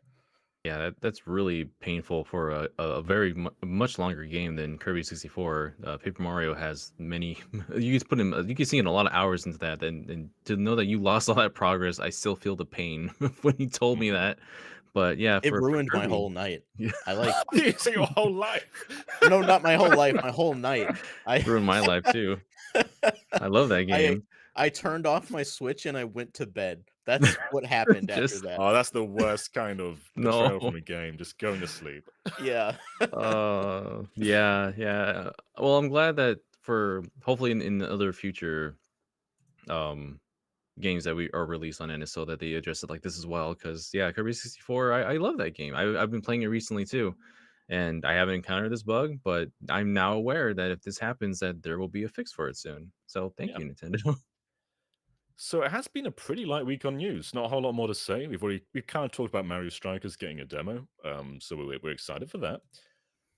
Yeah, that's really painful for a very much longer game than Kirby 64. Paper Mario has many. You can put in. You can see in a lot of hours into that, and to know that you lost all that progress, I still feel the pain when he told me Mm. that. But yeah, It for ruined my Kirby, whole night. yeah, I like You say your whole life. no, not my whole life, my whole night. I ruined my life too. I love that I game. I turned off my Switch and I went to bed. That's what happened after Just that. Oh, that's the worst kind of no. betrayal from a game, just going to sleep. Yeah. Yeah, yeah. Well, I'm glad that for hopefully in the other future um games that we are released on NSO that they address it like this as well. Because yeah, Kirby 64, I love that game. I've been playing it recently too, and I haven't encountered this bug, but I'm now aware that if this happens, that there will be a fix for it soon. So thank Yeah. you, Nintendo. So it has been a pretty light week on news. Not a whole lot more to say. We've kind of talked about Mario Strikers getting a demo, so we're excited for that.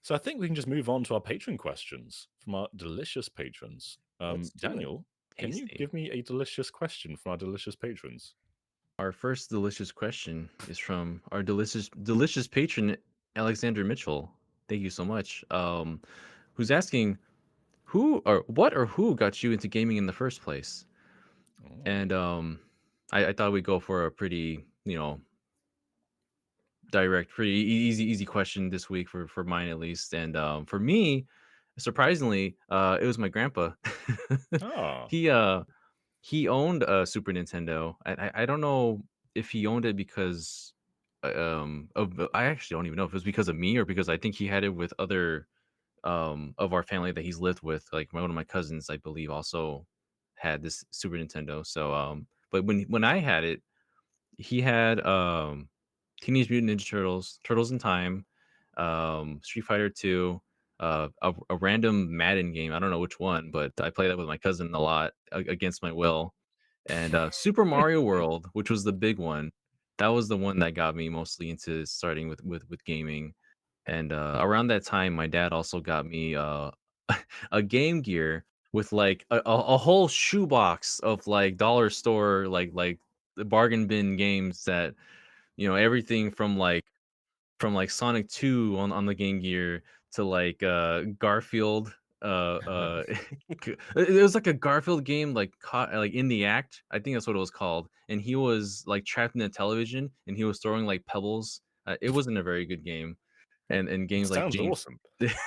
So I think we can just move on to our patron questions from our delicious patrons. Let's do it. Daniel, can you Tasty. give me a delicious question from our delicious patrons? Our first delicious question is from our delicious patron Alexander Mitchell. Thank you so much. Who's asking who or what or who got you into gaming in the first place? Oh, And I thought we'd go for a pretty, direct, pretty easy question this week for mine at least. And for me, surprisingly, it was my grandpa. ah, he uh he owned a Super Nintendo. I don't know if he owned it because I actually don't even know if it was because of me or because I think he had it with other of our family that he's lived with. Like one of my cousins, I believe, also had this Super Nintendo. So but when I had it, he had Teenage Mutant Ninja Turtles, Turtles in Time, Street Fighter 2, a random Madden game. I don't know which one, but I played that with my cousin a lot against my will. And Super Mario World, which was the big one, that was the one that got me mostly into starting with gaming. And around that time, my dad also got me a Game Gear with like a whole shoebox of like dollar store like the bargain bin games that everything from like Sonic 2 on the Game Gear to like Garfield it was like a Garfield game like caught like in the act. I think that's what it was called. And he was like trapped in a television and he was throwing like pebbles. It wasn't a very good game. And games like sounds James awesome.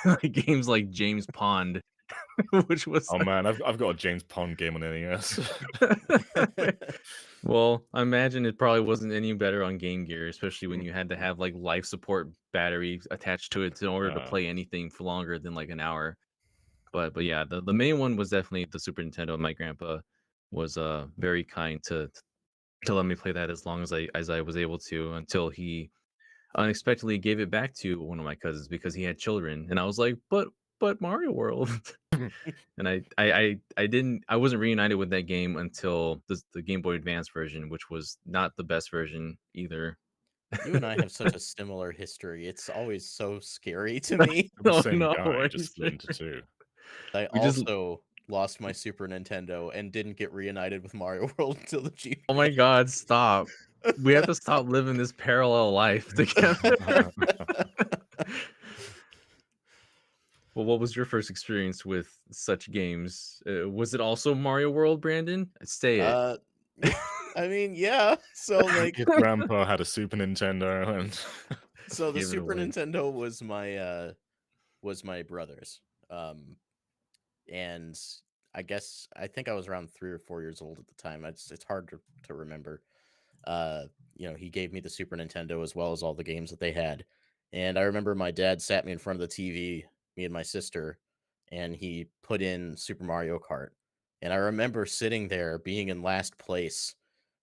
like games like James Pond, which was Oh man, I've got a James Pond game on NES. well, I imagine it probably wasn't any better on Game Gear, especially when you had to Mm, have like life support battery attached to it in order to uh, play anything for longer than like an hour. But yeah, the main one was definitely the Super Nintendo. My grandpa was very kind to let me play that as long as I was able to until he unexpectedly gave it back to one of my cousins because he had children, and I was like, but Mario World. And I wasn't reunited with that game until the Game Boy Advance version, which was not the best version either. You and I have such a similar history. It's always so scary to me. the Oh same no, guy are you just split into serious? two. I We just also lost my Super Nintendo and didn't get reunited with Mario World until the oh my GBA. god, stop. We have to stop living this parallel life together. Well, what was your first experience with such games? Was it also Mario World, Brandon? Say it. uh, yeah, I mean, yeah. So like, Your grandpa had a Super Nintendo, and so the Give it Super away. Nintendo was my brother's. Um, and I think I was around 3 or 4 years old at the time. It's hard to remember. Uh, he gave me the Super Nintendo as well as all the games that they had. And I remember my dad sat me in front of the TV, me and my sister, and he put in Super Mario Kart. And I remember sitting there being in last place,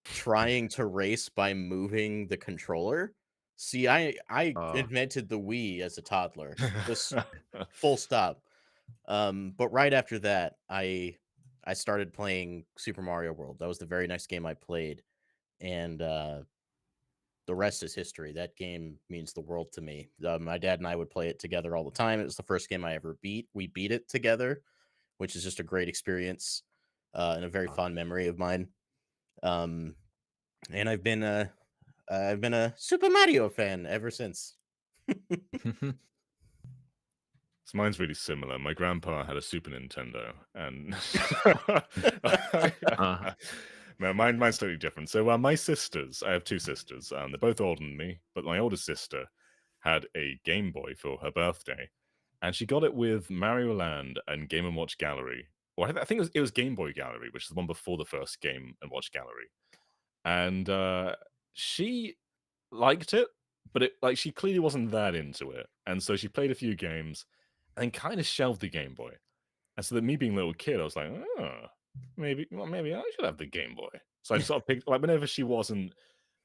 trying to race by moving the controller. See, I Uh, invented the Wii as a toddler. Just full stop. But right after that, I started playing Super Mario World. That was the very next game I played, and the rest is history. That game means the world to me. My dad and I would play it together all the time. It was the first game I ever beat. We beat it together, which is just a great experience and a very fond memory of mine. Um, and I've been I've been a Super Mario fan ever since. So mine's really similar. My grandpa had a Super Nintendo, and uh, no, mine's totally different. So my sisters, I have two sisters. They're both older than me, but my older sister had a Game Boy for her birthday, and she got it with Mario Land and Game and Watch Gallery. Or I think it was Game Boy Gallery, which is the one before the first Game and Watch Gallery. And she liked it, but she clearly wasn't that into it, and so she played a few games and then kind of shelved the Game Boy. And so that me being a little kid, I was like, oh, maybe I should have the Game Boy. So I just sort of picked, like, whenever she wasn't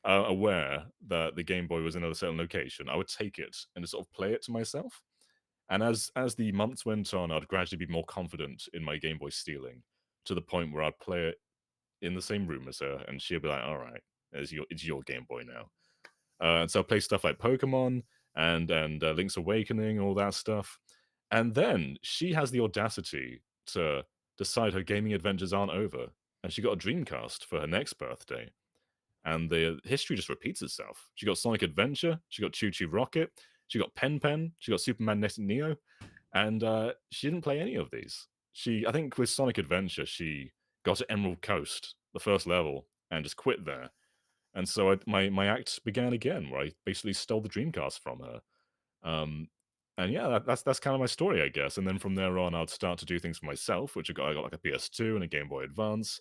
aware that the Game Boy was in a certain location, I would take it and just sort of play it to myself. And as the months went on, I'd gradually be more confident in my Game Boy stealing, to the point where I'd play it in the same room as her, and she'd be like, "All right, it's your Game Boy now." And so I play stuff like Pokemon and Link's Awakening, all that stuff. And then she has the audacity to decide her gaming adventures aren't over, and she got a Dreamcast for her next birthday. And the history just repeats itself. She got Sonic Adventure, she got Choo Choo Rocket, she got Pen Pen, she got Super Magnetic Neo, and she didn't play any of these. I think with Sonic Adventure, she got to Emerald Coast, the first level, and just quit there. And so my act began again, where I basically stole the Dreamcast from her. Um, and yeah, that's kind of my story, I guess. And then from there on, I'd start to do things for myself, which I got like a PS2 and a Game Boy Advance,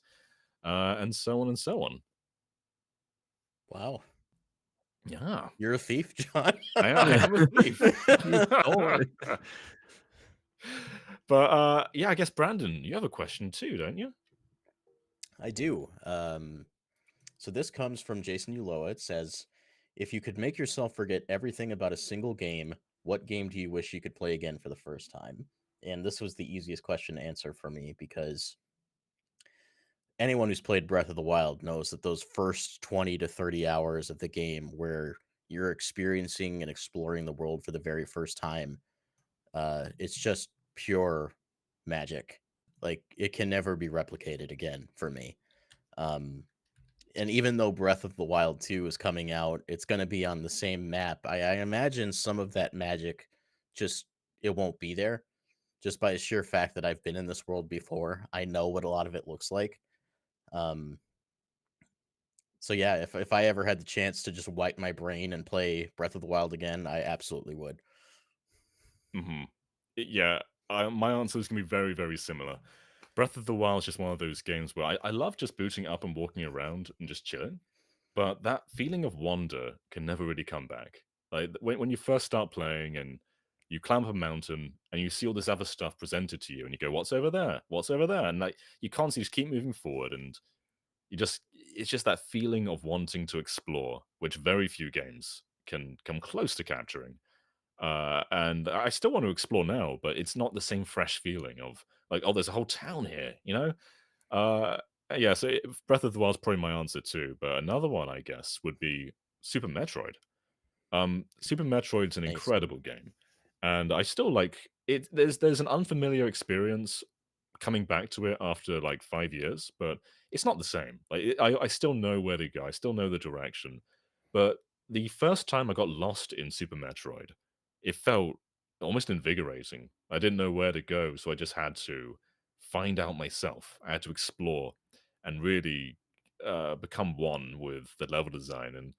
and so on and so on. Wow. Yeah, You're a thief, John. I am a thief. stole But yeah, I guess Brandon, you have a question too, don't you? I do. So this comes from Jason Uloa. It says, if you could make yourself forget everything about a single game, what game do you wish you could play again for the first time? And this was the easiest question to answer for me, because anyone who's played Breath of the Wild knows that those first 20 to 30 hours of the game where you're experiencing and exploring the world for the very first time, it's just pure magic. Like, it can never be replicated again for me. And even though Breath of the Wild 2 is coming out, it's going to be on the same map. I imagine some of that magic just, it won't be there, just by the sheer fact that I've been in this world before. I know what a lot of it looks like. Um, so yeah, if I ever had the chance to just wipe my brain and play Breath of the Wild again, I absolutely would. Hmm. Yeah, my answer is going to be very, very similar. Breath of the Wild is just one of those games where I love just booting up and walking around and just chilling, but that feeling of wonder can never really come back. Like when you first start playing and you climb up a mountain and you see all this other stuff presented to you, and you go, "What's over there? What's over there?" And like you constantly just keep moving forward, and it's just that feeling of wanting to explore, which very few games can come close to capturing. And I still want to explore now, but it's not the same fresh feeling of like, oh, there's a whole town here, you know? Uh, yeah, so Breath of the Wild is probably my answer too. But another one, I guess, would be Super Metroid. Super Metroid's an Nice. incredible game, and I still like it. There's an unfamiliar experience coming back to it after like 5 years, but it's not the same. Like I still know where to go. I still know the direction. But the first time I got lost in Super Metroid, it felt almost invigorating. I didn't know where to go, so I just had to find out myself. I had to explore and really become one with the level design. And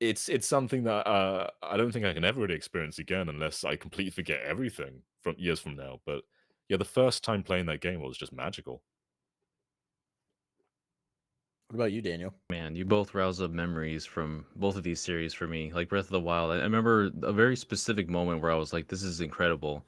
it's something that I don't think I can ever really experience again unless I completely forget everything from years from now. But yeah, the first time playing that game was just magical. What about you, Daniel? Man, you both rouse up memories from both of these series for me. Like Breath of the Wild, I remember a very specific moment where I was like, "This is incredible."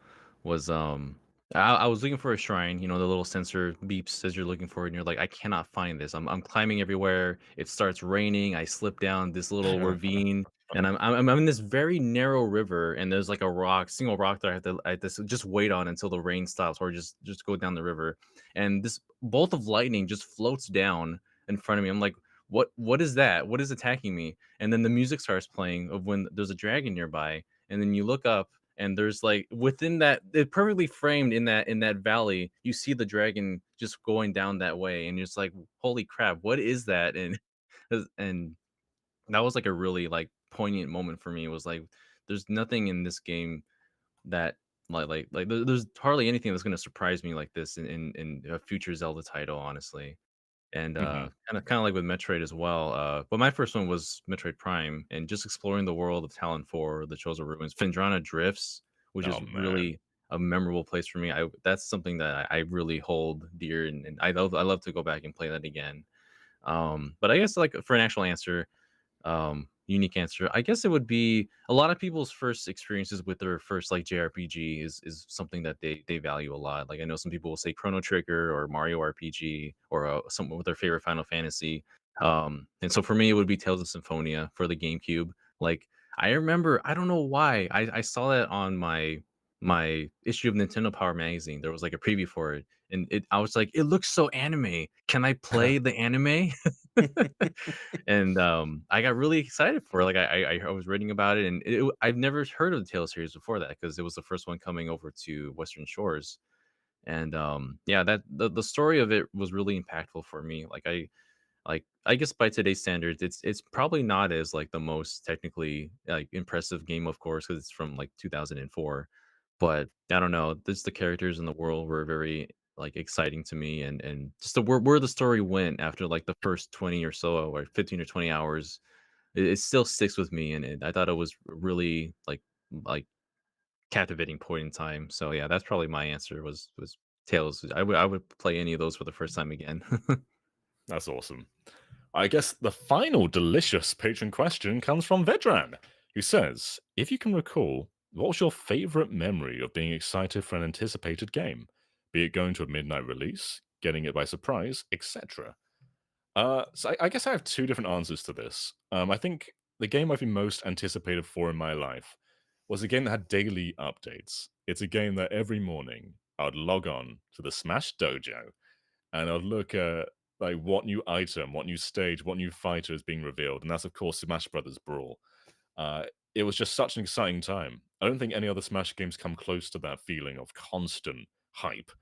Was I was looking for a shrine. You know, the little sensor beeps as you're looking for it, and you're like, "I cannot find this." I'm climbing everywhere. It starts raining. I slip down this little ravine, and I'm in this very narrow river, and there's like a rock, single rock that I have to just wait on until the rain stops, or just go down the river. And this bolt of lightning just floats down in front of me. I'm like, what is that? What is attacking me? And then the music starts playing of when there's a dragon nearby, and then you look up and there's like within that, it perfectly framed in that valley, you see the dragon just going down that way, and you're just like, holy crap, what is that? And that was like a really like poignant moment for me. It was like there's nothing in this game that there's hardly anything that's gonna surprise me like this in a future Zelda title, honestly. And, Mhm. kinda like with Metroid as well, but my first one was Metroid Prime, and just exploring the world of Talon 4, the Chosen Ruins, Phendrana Drifts, which Oh, is man. really a memorable place for me. That's something that I really hold dear, and I love to go back and play that again. But I guess, like, for an actual answer, unique answer, I guess it would be a lot of people's first experiences with their first like JRPG is something that they value a lot. Like I know some people will say Chrono Trigger or Mario RPG or someone with their favorite Final Fantasy. And so for me, it would be Tales of Symphonia for the GameCube. Like I remember, I don't know why I saw that on my issue of Nintendo Power magazine. There was like a preview for it, and I was like, it looks so anime. Can I play the anime? And I got really excited for it. Like I was reading about it, and I've never heard of the Tales series before that because it was the first one coming over to Western Shores. And yeah, that the story of it was really impactful for me. I guess by today's standards, it's probably not as like the most technically like impressive game, of course, because it's from like 2004. But I don't know, just the characters in the world were very like exciting to me, and just the where the story went after like the first 20 or so or 15 or 20 hours, it still sticks with me, and I thought it was really like captivating point in time. So yeah, that's probably my answer was Tales. I would play any of those for the first time again. That's awesome. I guess the final delicious patron question comes from Vedran, who says, if you can recall, what was your favorite memory of being excited for an anticipated game? Be it going to a midnight release, getting it by surprise, etc. So I guess I have two different answers to this. I think the game I've been most anticipated for in my life was a game that had daily updates. It's a game that every morning I would log on to the Smash Dojo and I'd look at like what new item, what new stage, what new fighter is being revealed, and that's of course Smash Brothers Brawl. It was just such an exciting time. I don't think any other Smash games come close to that feeling of constant hype.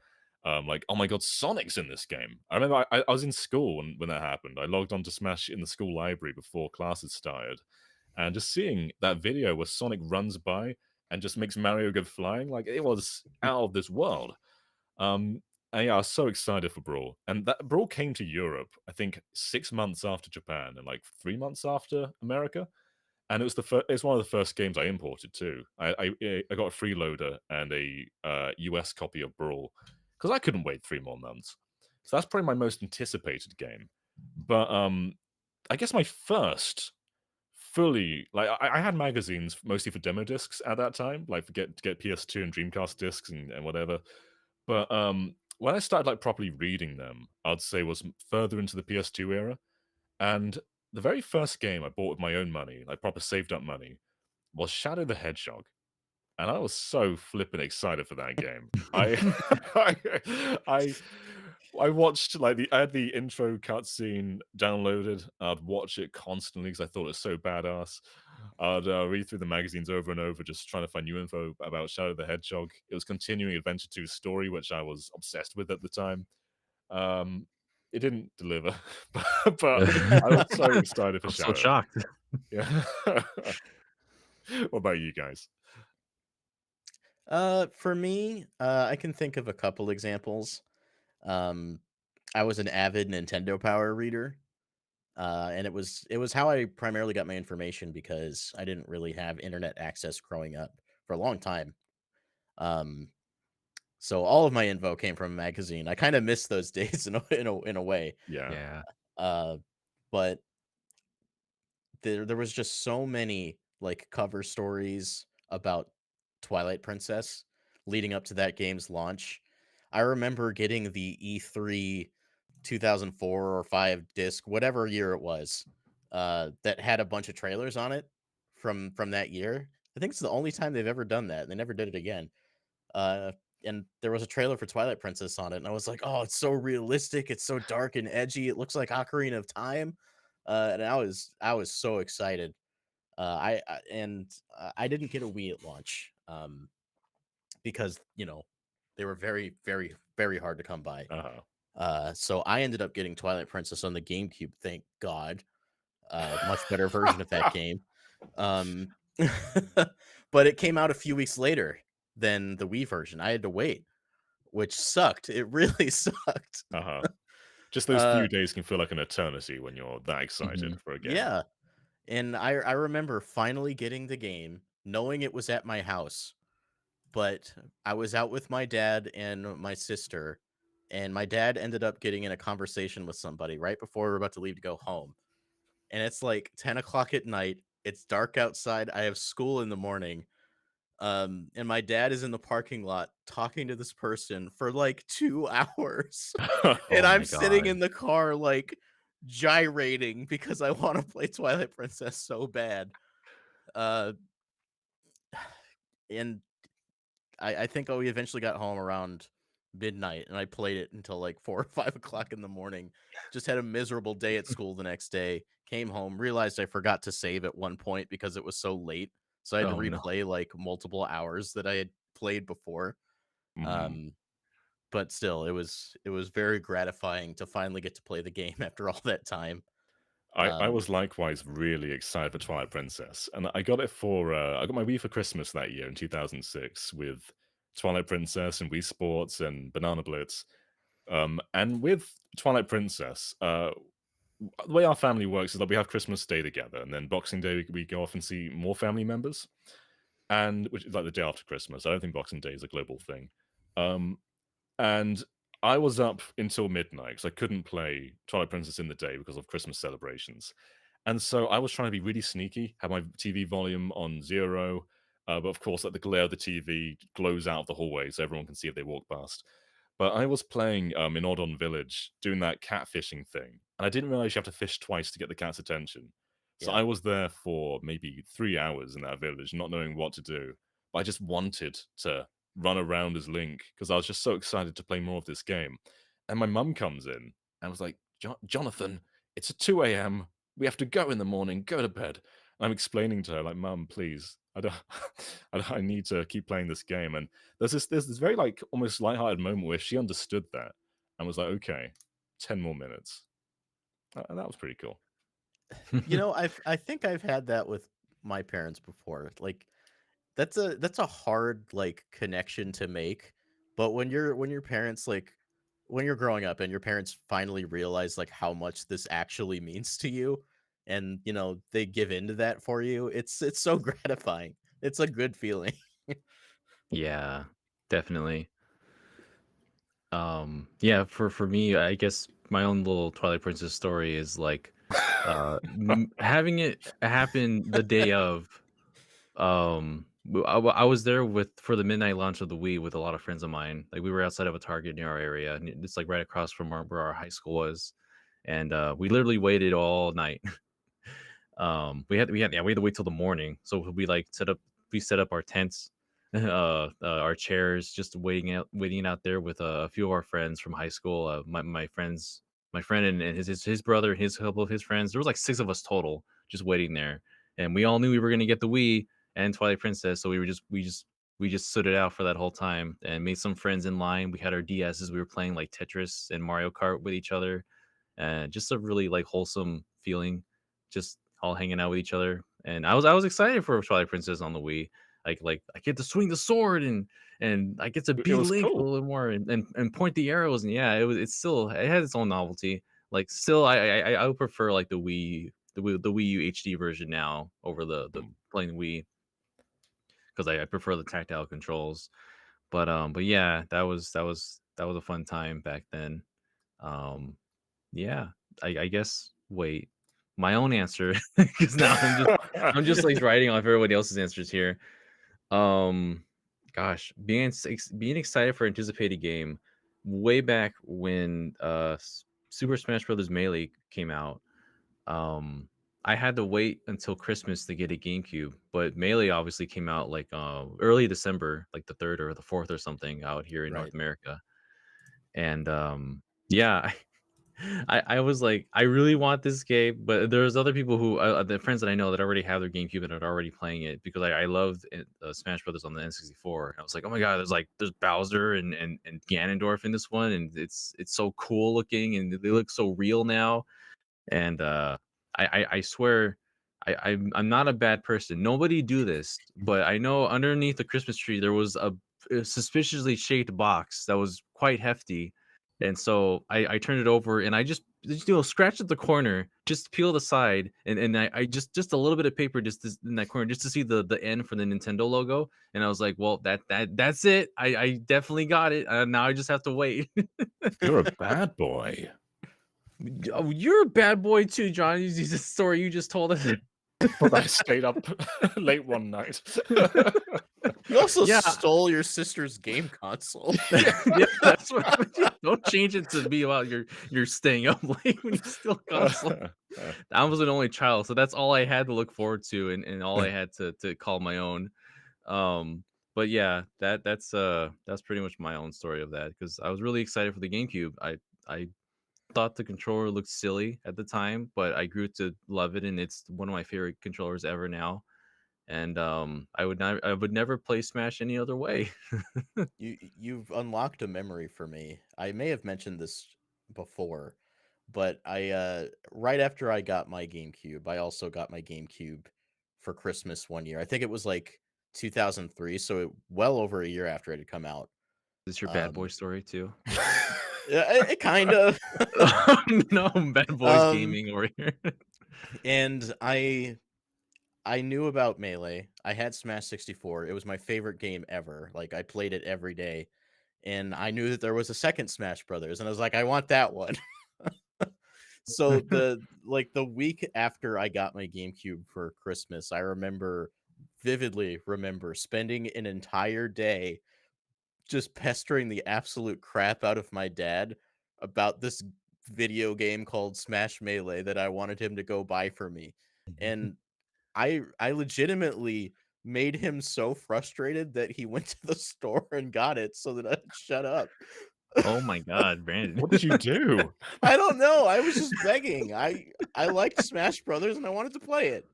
Like, oh my god, Sonic's in this game. I remember I was in school when that happened. I logged on to Smash in the school library before classes started, and just seeing that video where Sonic runs by and just makes Mario go flying, like it was out of this world. Um, and yeah, I was so excited for Brawl, and that Brawl came to Europe, I think 6 months after Japan and like 3 months after America. And it was it's one of the first games I imported too. I got a freeloader and a US copy of Brawl because I couldn't wait 3 more months. So that's probably my most anticipated game. But I guess my first fully like I had magazines mostly for demo discs at that time, like for get PS2 and Dreamcast discs and whatever. But when I started like properly reading them, I'd say was further into the PS2 era. And the very first game I bought with my own money, like proper saved up money, was Shadow the Hedgehog. And I was so flippin' excited for that game. I I watched like I had the intro cutscene downloaded. I'd watch it constantly because I thought it was so badass. I'd read through the magazines over and over, just trying to find new info about Shadow the Hedgehog. It was continuing Adventure 2's story, which I was obsessed with at the time. Um, it didn't deliver, but I was so excited for I'm so Shadow. shocked. Yeah. What about you guys? For me, I can think of a couple examples. Um, I was an avid Nintendo Power reader, and it was how I primarily got my information because I didn't really have internet access growing up for a long time. Um, so all of my info came from a magazine. I kind of miss those days in a way. Yeah. Yeah. Uh, but there was just so many like cover stories about Twilight Princess leading up to that game's launch. I remember getting the E3 2004 or 5 disc, whatever year it was, that had a bunch of trailers on it from that year. I think it's the only time they've ever done that. They never did it again. Uh, and there was a trailer for Twilight Princess on it, and I was like, "Oh, it's so realistic. It's so dark and edgy. It looks like Ocarina of Time." And I was so excited. I didn't get a Wii at launch because they were very, very, very hard to come by. Uh-huh. So I ended up getting Twilight Princess on the GameCube. Thank God. Much better version of that game. Um, but it came out a few weeks later than the Wii version. I had to wait, which sucked. It really sucked. Uh-huh. Just those Uh, few days can feel like an eternity when you're that excited Mhm. for a game. yeah, and I remember finally getting the game, knowing it was at my house, but I was out with my dad and my sister, and my dad ended up getting in a conversation with somebody right before we were about to leave to go home. And it's like 10 o'clock at night. It's dark outside. I have school in the morning. And my dad is in the parking lot talking to this person for like 2 hours. And Oh I'm my sitting god. in the car like gyrating because I want to play Twilight Princess so bad. Uh, and I think we eventually got home around midnight, and I played it until like 4 or 5 o'clock in the morning. Just had a miserable day at school the next day. Came home, realized I forgot to save at one point because it was so late. So I had to Oh no. replay like multiple hours that I had played before. Mhm. Um, but still, it was very gratifying to finally get to play the game after all that time. I Um, was likewise really excited for Twilight Princess, and I got it for I got my Wii for Christmas that year in 2006 with Twilight Princess and Wii Sports and Banana Blitz. And with Twilight Princess, the way our family works is that we have Christmas Day together, and then Boxing Day we go off and see more family members, and which is like the day after Christmas. I don't think Boxing Day is a global thing. Um, and I was up until midnight because I couldn't play Twilight Princess in the day because of Christmas celebrations. And so I was trying to be really sneaky, have my TV volume on 0, but of course, like, the glare of the TV glows out of the hallway so everyone can see if they walk past. But I was playing, in Oddon Village, doing that cat fishing thing, and I didn't realize you have to fish twice to get the cat's attention. So yeah. I was there for maybe 3 hours in that village, not knowing what to do, but I just wanted to run around as Link because I was just so excited to play more of this game. And my mum comes in and was like, Jonathan, it's at 2 a.m. We have to go in the morning, go to bed." And I'm explaining to her, like, "Mum, please, I don't, I need to keep playing this game." And there's this very, like, almost lighthearted moment where she understood that and was like, "Okay, 10 more minutes." And that was pretty cool. I think I've had that with my parents before. Like that's a hard, like, connection to make, but when your parents, like when you're growing up and your parents finally realize, like, how much this actually means to you, and, they give into that for you, it's so gratifying. It's a good feeling. Yeah, definitely. Yeah, for me, I guess my own little Twilight Princess story is like having it happen the day of. I was there with for the midnight launch of the Wii with a lot of friends of mine. Like we were outside of a Target near our area, and it's like right across from where our high school was, and we literally waited all night. We had to wait till the morning. So we set up our tents, our chairs, just waiting out there with a few of our friends from high school. My friend and his brother, his couple of his friends. There was like 6 of us total, just waiting there, and we all knew we were gonna get the Wii and Twilight Princess, so we just stood it out for that whole time and made some friends in line. We had our DSs. We were playing like Tetris and Mario Kart with each other, and just a really like wholesome feeling, just all hanging out with each other. And I was excited for Twilight Princess on the Wii. Like I get to swing the sword and I get to It be was Link a cool. little more and point the arrows. And yeah, it had its own novelty. Like still, I would prefer like the Wii U HD version now over the Mm. playing Wii because I prefer the tactile controls. But yeah, that was a fun time back then. Um, yeah, I guess. Wait, my own answer because now I'm just like writing off everybody else's answers here. Um, Gosh, being excited for anticipated game way back when Super Smash Brothers Melee came out. Um, I had to wait until Christmas to get a GameCube, but Melee obviously came out like early December, like the 3rd or the 4th or something out here in Right. North America. And yeah, I was like, I really want this game, but there's other people the friends that I know that already have their GameCube and are already playing it because I loved Smash Brothers on the N64. And I was like, oh my god, there's Bowser and Ganondorf in this one, and it's so cool looking and they look so real now. And I swear, I'm not a bad person. Nobody do this, but I know underneath the Christmas tree there was a suspiciously shaped box that was quite hefty, and so I turned it over and I just scratched at the corner, just peeled aside, and I just a little bit of paper in that corner just to see the N for the Nintendo logo, and I was like, well, that's it. I definitely got it. Now I just have to wait. You're a bad boy. Oh, you're a bad boy too, John. This is a story you just told us. But I stayed up late one night. You also Yeah. stole your sister's game console. Yeah, that's what. Don't change it to be about you're staying up late when you steal console. I was an only child, so that's all I had to look forward to, and all I had to call my own. But yeah, that's pretty much my own story of that, because I was really excited for the GameCube. I thought the controller looked silly at the time, but I grew to love it, and it's one of my favorite controllers ever now. And I would never play Smash any other way. You've unlocked a memory for me. I may have mentioned this before, but I right after I got my GameCube, I also got my GameCube for Christmas one year. I think it was like 2003, so well over a year after it had come out. Is this your bad boy story too? Yeah, it kind of. No, bad boys gaming over here. And I knew about Melee. I had Smash 64. It was my favorite game ever. Like, I played it every day. And I knew that there was a second Smash Brothers, and I was like, I want that one. So the week after I got my GameCube for Christmas, I vividly remember spending an entire day just pestering the absolute crap out of my dad about this video game called Smash Melee that I wanted him to go buy for me. And I legitimately made him so frustrated that he went to the store and got it so that I'd shut up. Oh my god, Brandon. What did you do? I don't know. I was just begging. I liked Smash Brothers and I wanted to play it.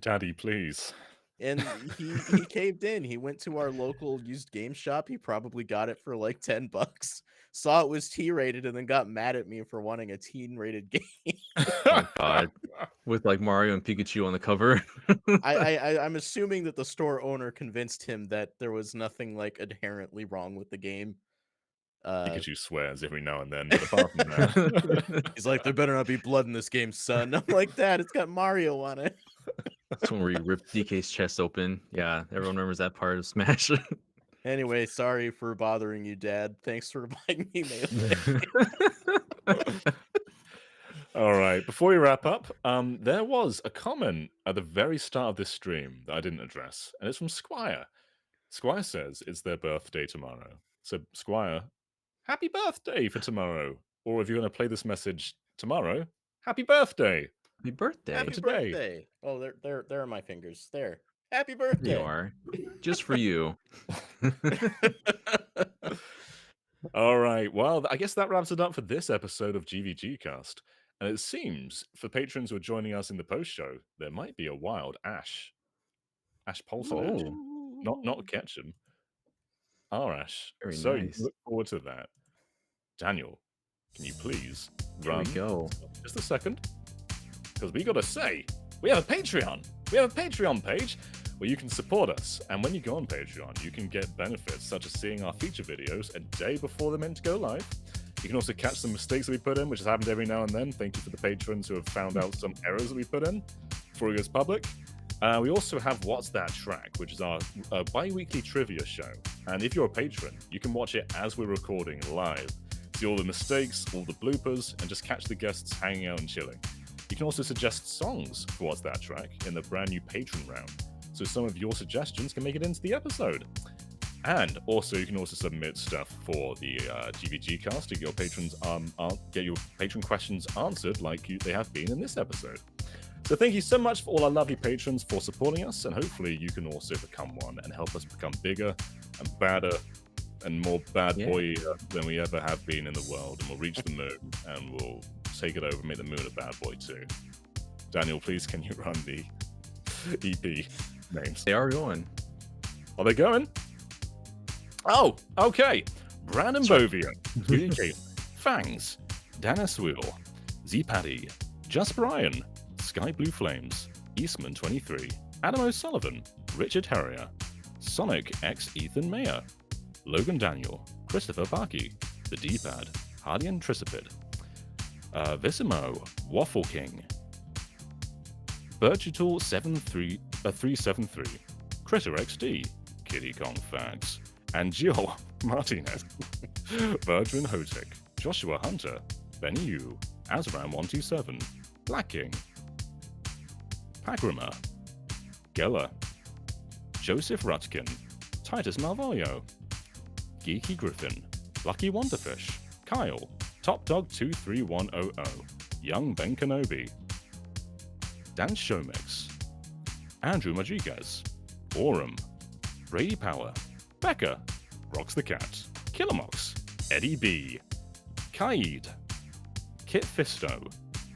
Daddy, please. And he caved in. He went to our local used game shop. He probably got it for like $10. Saw it was T-rated and then got mad at me for wanting a teen-rated game. Oh god. With like Mario and Pikachu on the cover. I'm assuming that the store owner convinced him that there was nothing like inherently wrong with the game. Pikachu swears every now and then, but apart from that, he's like, there better not be blood in this game, son. I'm like, Dad, it's got Mario on it. That's when we ripped DK's chest open. Yeah, everyone remembers that part of Smash. Anyway, sorry for bothering you, Dad. Thanks for buying me Melee. all right. Before we wrap up, there was a comment at the very start of this stream that I didn't address, and it's from Squire. Squire says it's their birthday tomorrow. So, Squire, happy birthday for tomorrow. Or if you're going to play this message tomorrow, happy birthday. Happy birthday. Happy today. birthday. Oh, there are my fingers. There. Happy birthday. You are. Just for you. All right. Well, I guess that wraps it up for this episode of GVGcast. And it seems for patrons who are joining us in the post show, there might be a wild Ash Pulse match. Not Ketchum. Our Ash. Very so nice. Look forward to that. Daniel, can you please Here run? we go. Just a second. Because we got to say, we have a Patreon. We have a Patreon page where you can support us. And when you go on Patreon, you can get benefits such as seeing our feature videos a day before they're meant to go live. You can also catch some mistakes that we put in, which has happened every now and then. Thank you for the patrons who have found out some errors that we put in before it goes public. We also have What's That Track, which is our bi-weekly trivia show. And if you're a patron, you can watch it as we're recording live. See all the mistakes, all the bloopers, and just catch the guests hanging out and chilling. You can also suggest songs for What's That Track in the brand new patron round. So some of your suggestions can make it into the episode. And also, you can also submit stuff for the GVGcast to get your patrons get your patron questions answered like they have been in this episode. So thank you so much for all our lovely patrons for supporting us, and hopefully you can also become one and help us become bigger and badder and more bad boy than we ever have been in the world, and we'll reach the moon and we'll take it over and make the moon a bad boy too. Daniel, please can you run the EP names? They are going. Are they going? Oh, okay. Brandon Bovia, UJ, Fangs, Dennis Wheel, Z Paddy, Just Brian, Sky Blue Flames, Eastman 23, Adam O'Sullivan, Richard Herrier, Sonic X Ethan Mayer, Logan Daniel, Christopher Parkey, The D-Pad, Hardy and Tricipid, Visimo, Waffle King, Virtual 373, Critter XD, Kitty Kong Fags, and Gio Martinez, Virgin Hotek, Joshua Hunter, Benny Yu, Azram127, Black King, Pagrima, Geller, Joseph Rutkin, Titus Malvolio, Geeky Griffin, Lucky Wonderfish, Kyle, Top Dog 23100, Young Ben Kenobi, Dan Shomix, Andrew Majigas, Aurum, Brady Power, Becca, Rocks the Cat, Killermox, Eddie B, Kaid, Kit Fisto,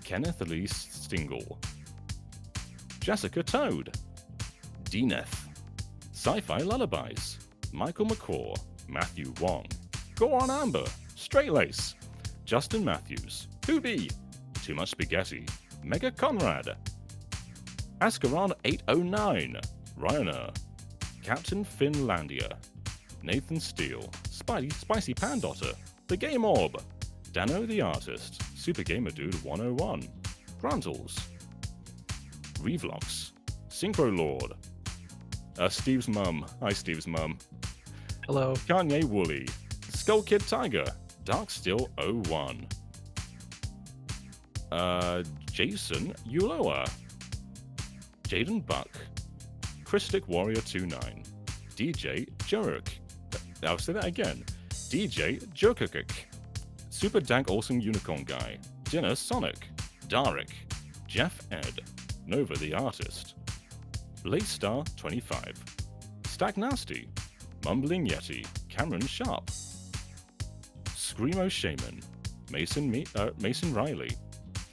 Kenneth Lee Stingle, Jessica Toad, Dneth, Sci-Fi Lullabies, Michael McCaw, Matthew Wong, Go On Amber, Straight Lace, Justin Matthews, Hoobie, Too Much Spaghetti, Mega Conrad, Ascaron 809, Ryaner, Captain Finlandia, Nathan Steele, Spicy Pandotter, The Game Orb, Dano the Artist, Super Gamer Dude 101, Grantles, Revlox, Synchro Lord, Steve's Mum, hi Steve's Mum, Hello. Kanye Woolley, Skull Kid Tiger, Darksteel 01, Jason Uloa, Jaden Buck, Christic Warrior 29, DJ Jurek, I'll say that again, DJ Jokakik, Super Dank Awesome Unicorn Guy, Jenna Sonic, Darik, Jeff Ed, Nova the Artist, Blaze 25, Stack Nasty, Mumbling Yeti, Cameron Sharp, Screamo Shaman, Mason Riley,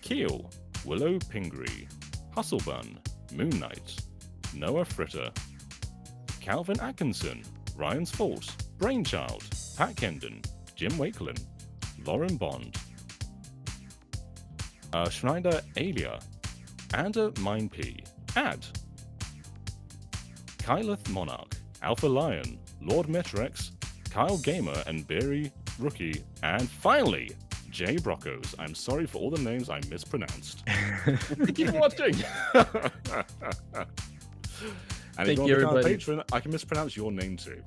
Keel, Willow Pingree, Hustlebun, Moon Knight, Noah Fritter, Calvin Atkinson, Ryan's Fault, Brainchild, Pat Kendon, Jim Wakelin, Lauren Bond, Schneider Alia, Ander Mine P, Ad, Kyleth Monarch, Alpha Lion, Lord Metrex, Kyle Gamer and Berry Rookie, and finally, Jay Brockos. I'm sorry for all the names I mispronounced. Keep watching! And Thank if you, you're on everybody. Patreon, I can mispronounce your name too.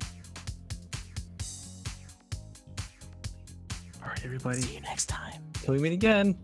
All right, everybody. See you next time. Till we meet again.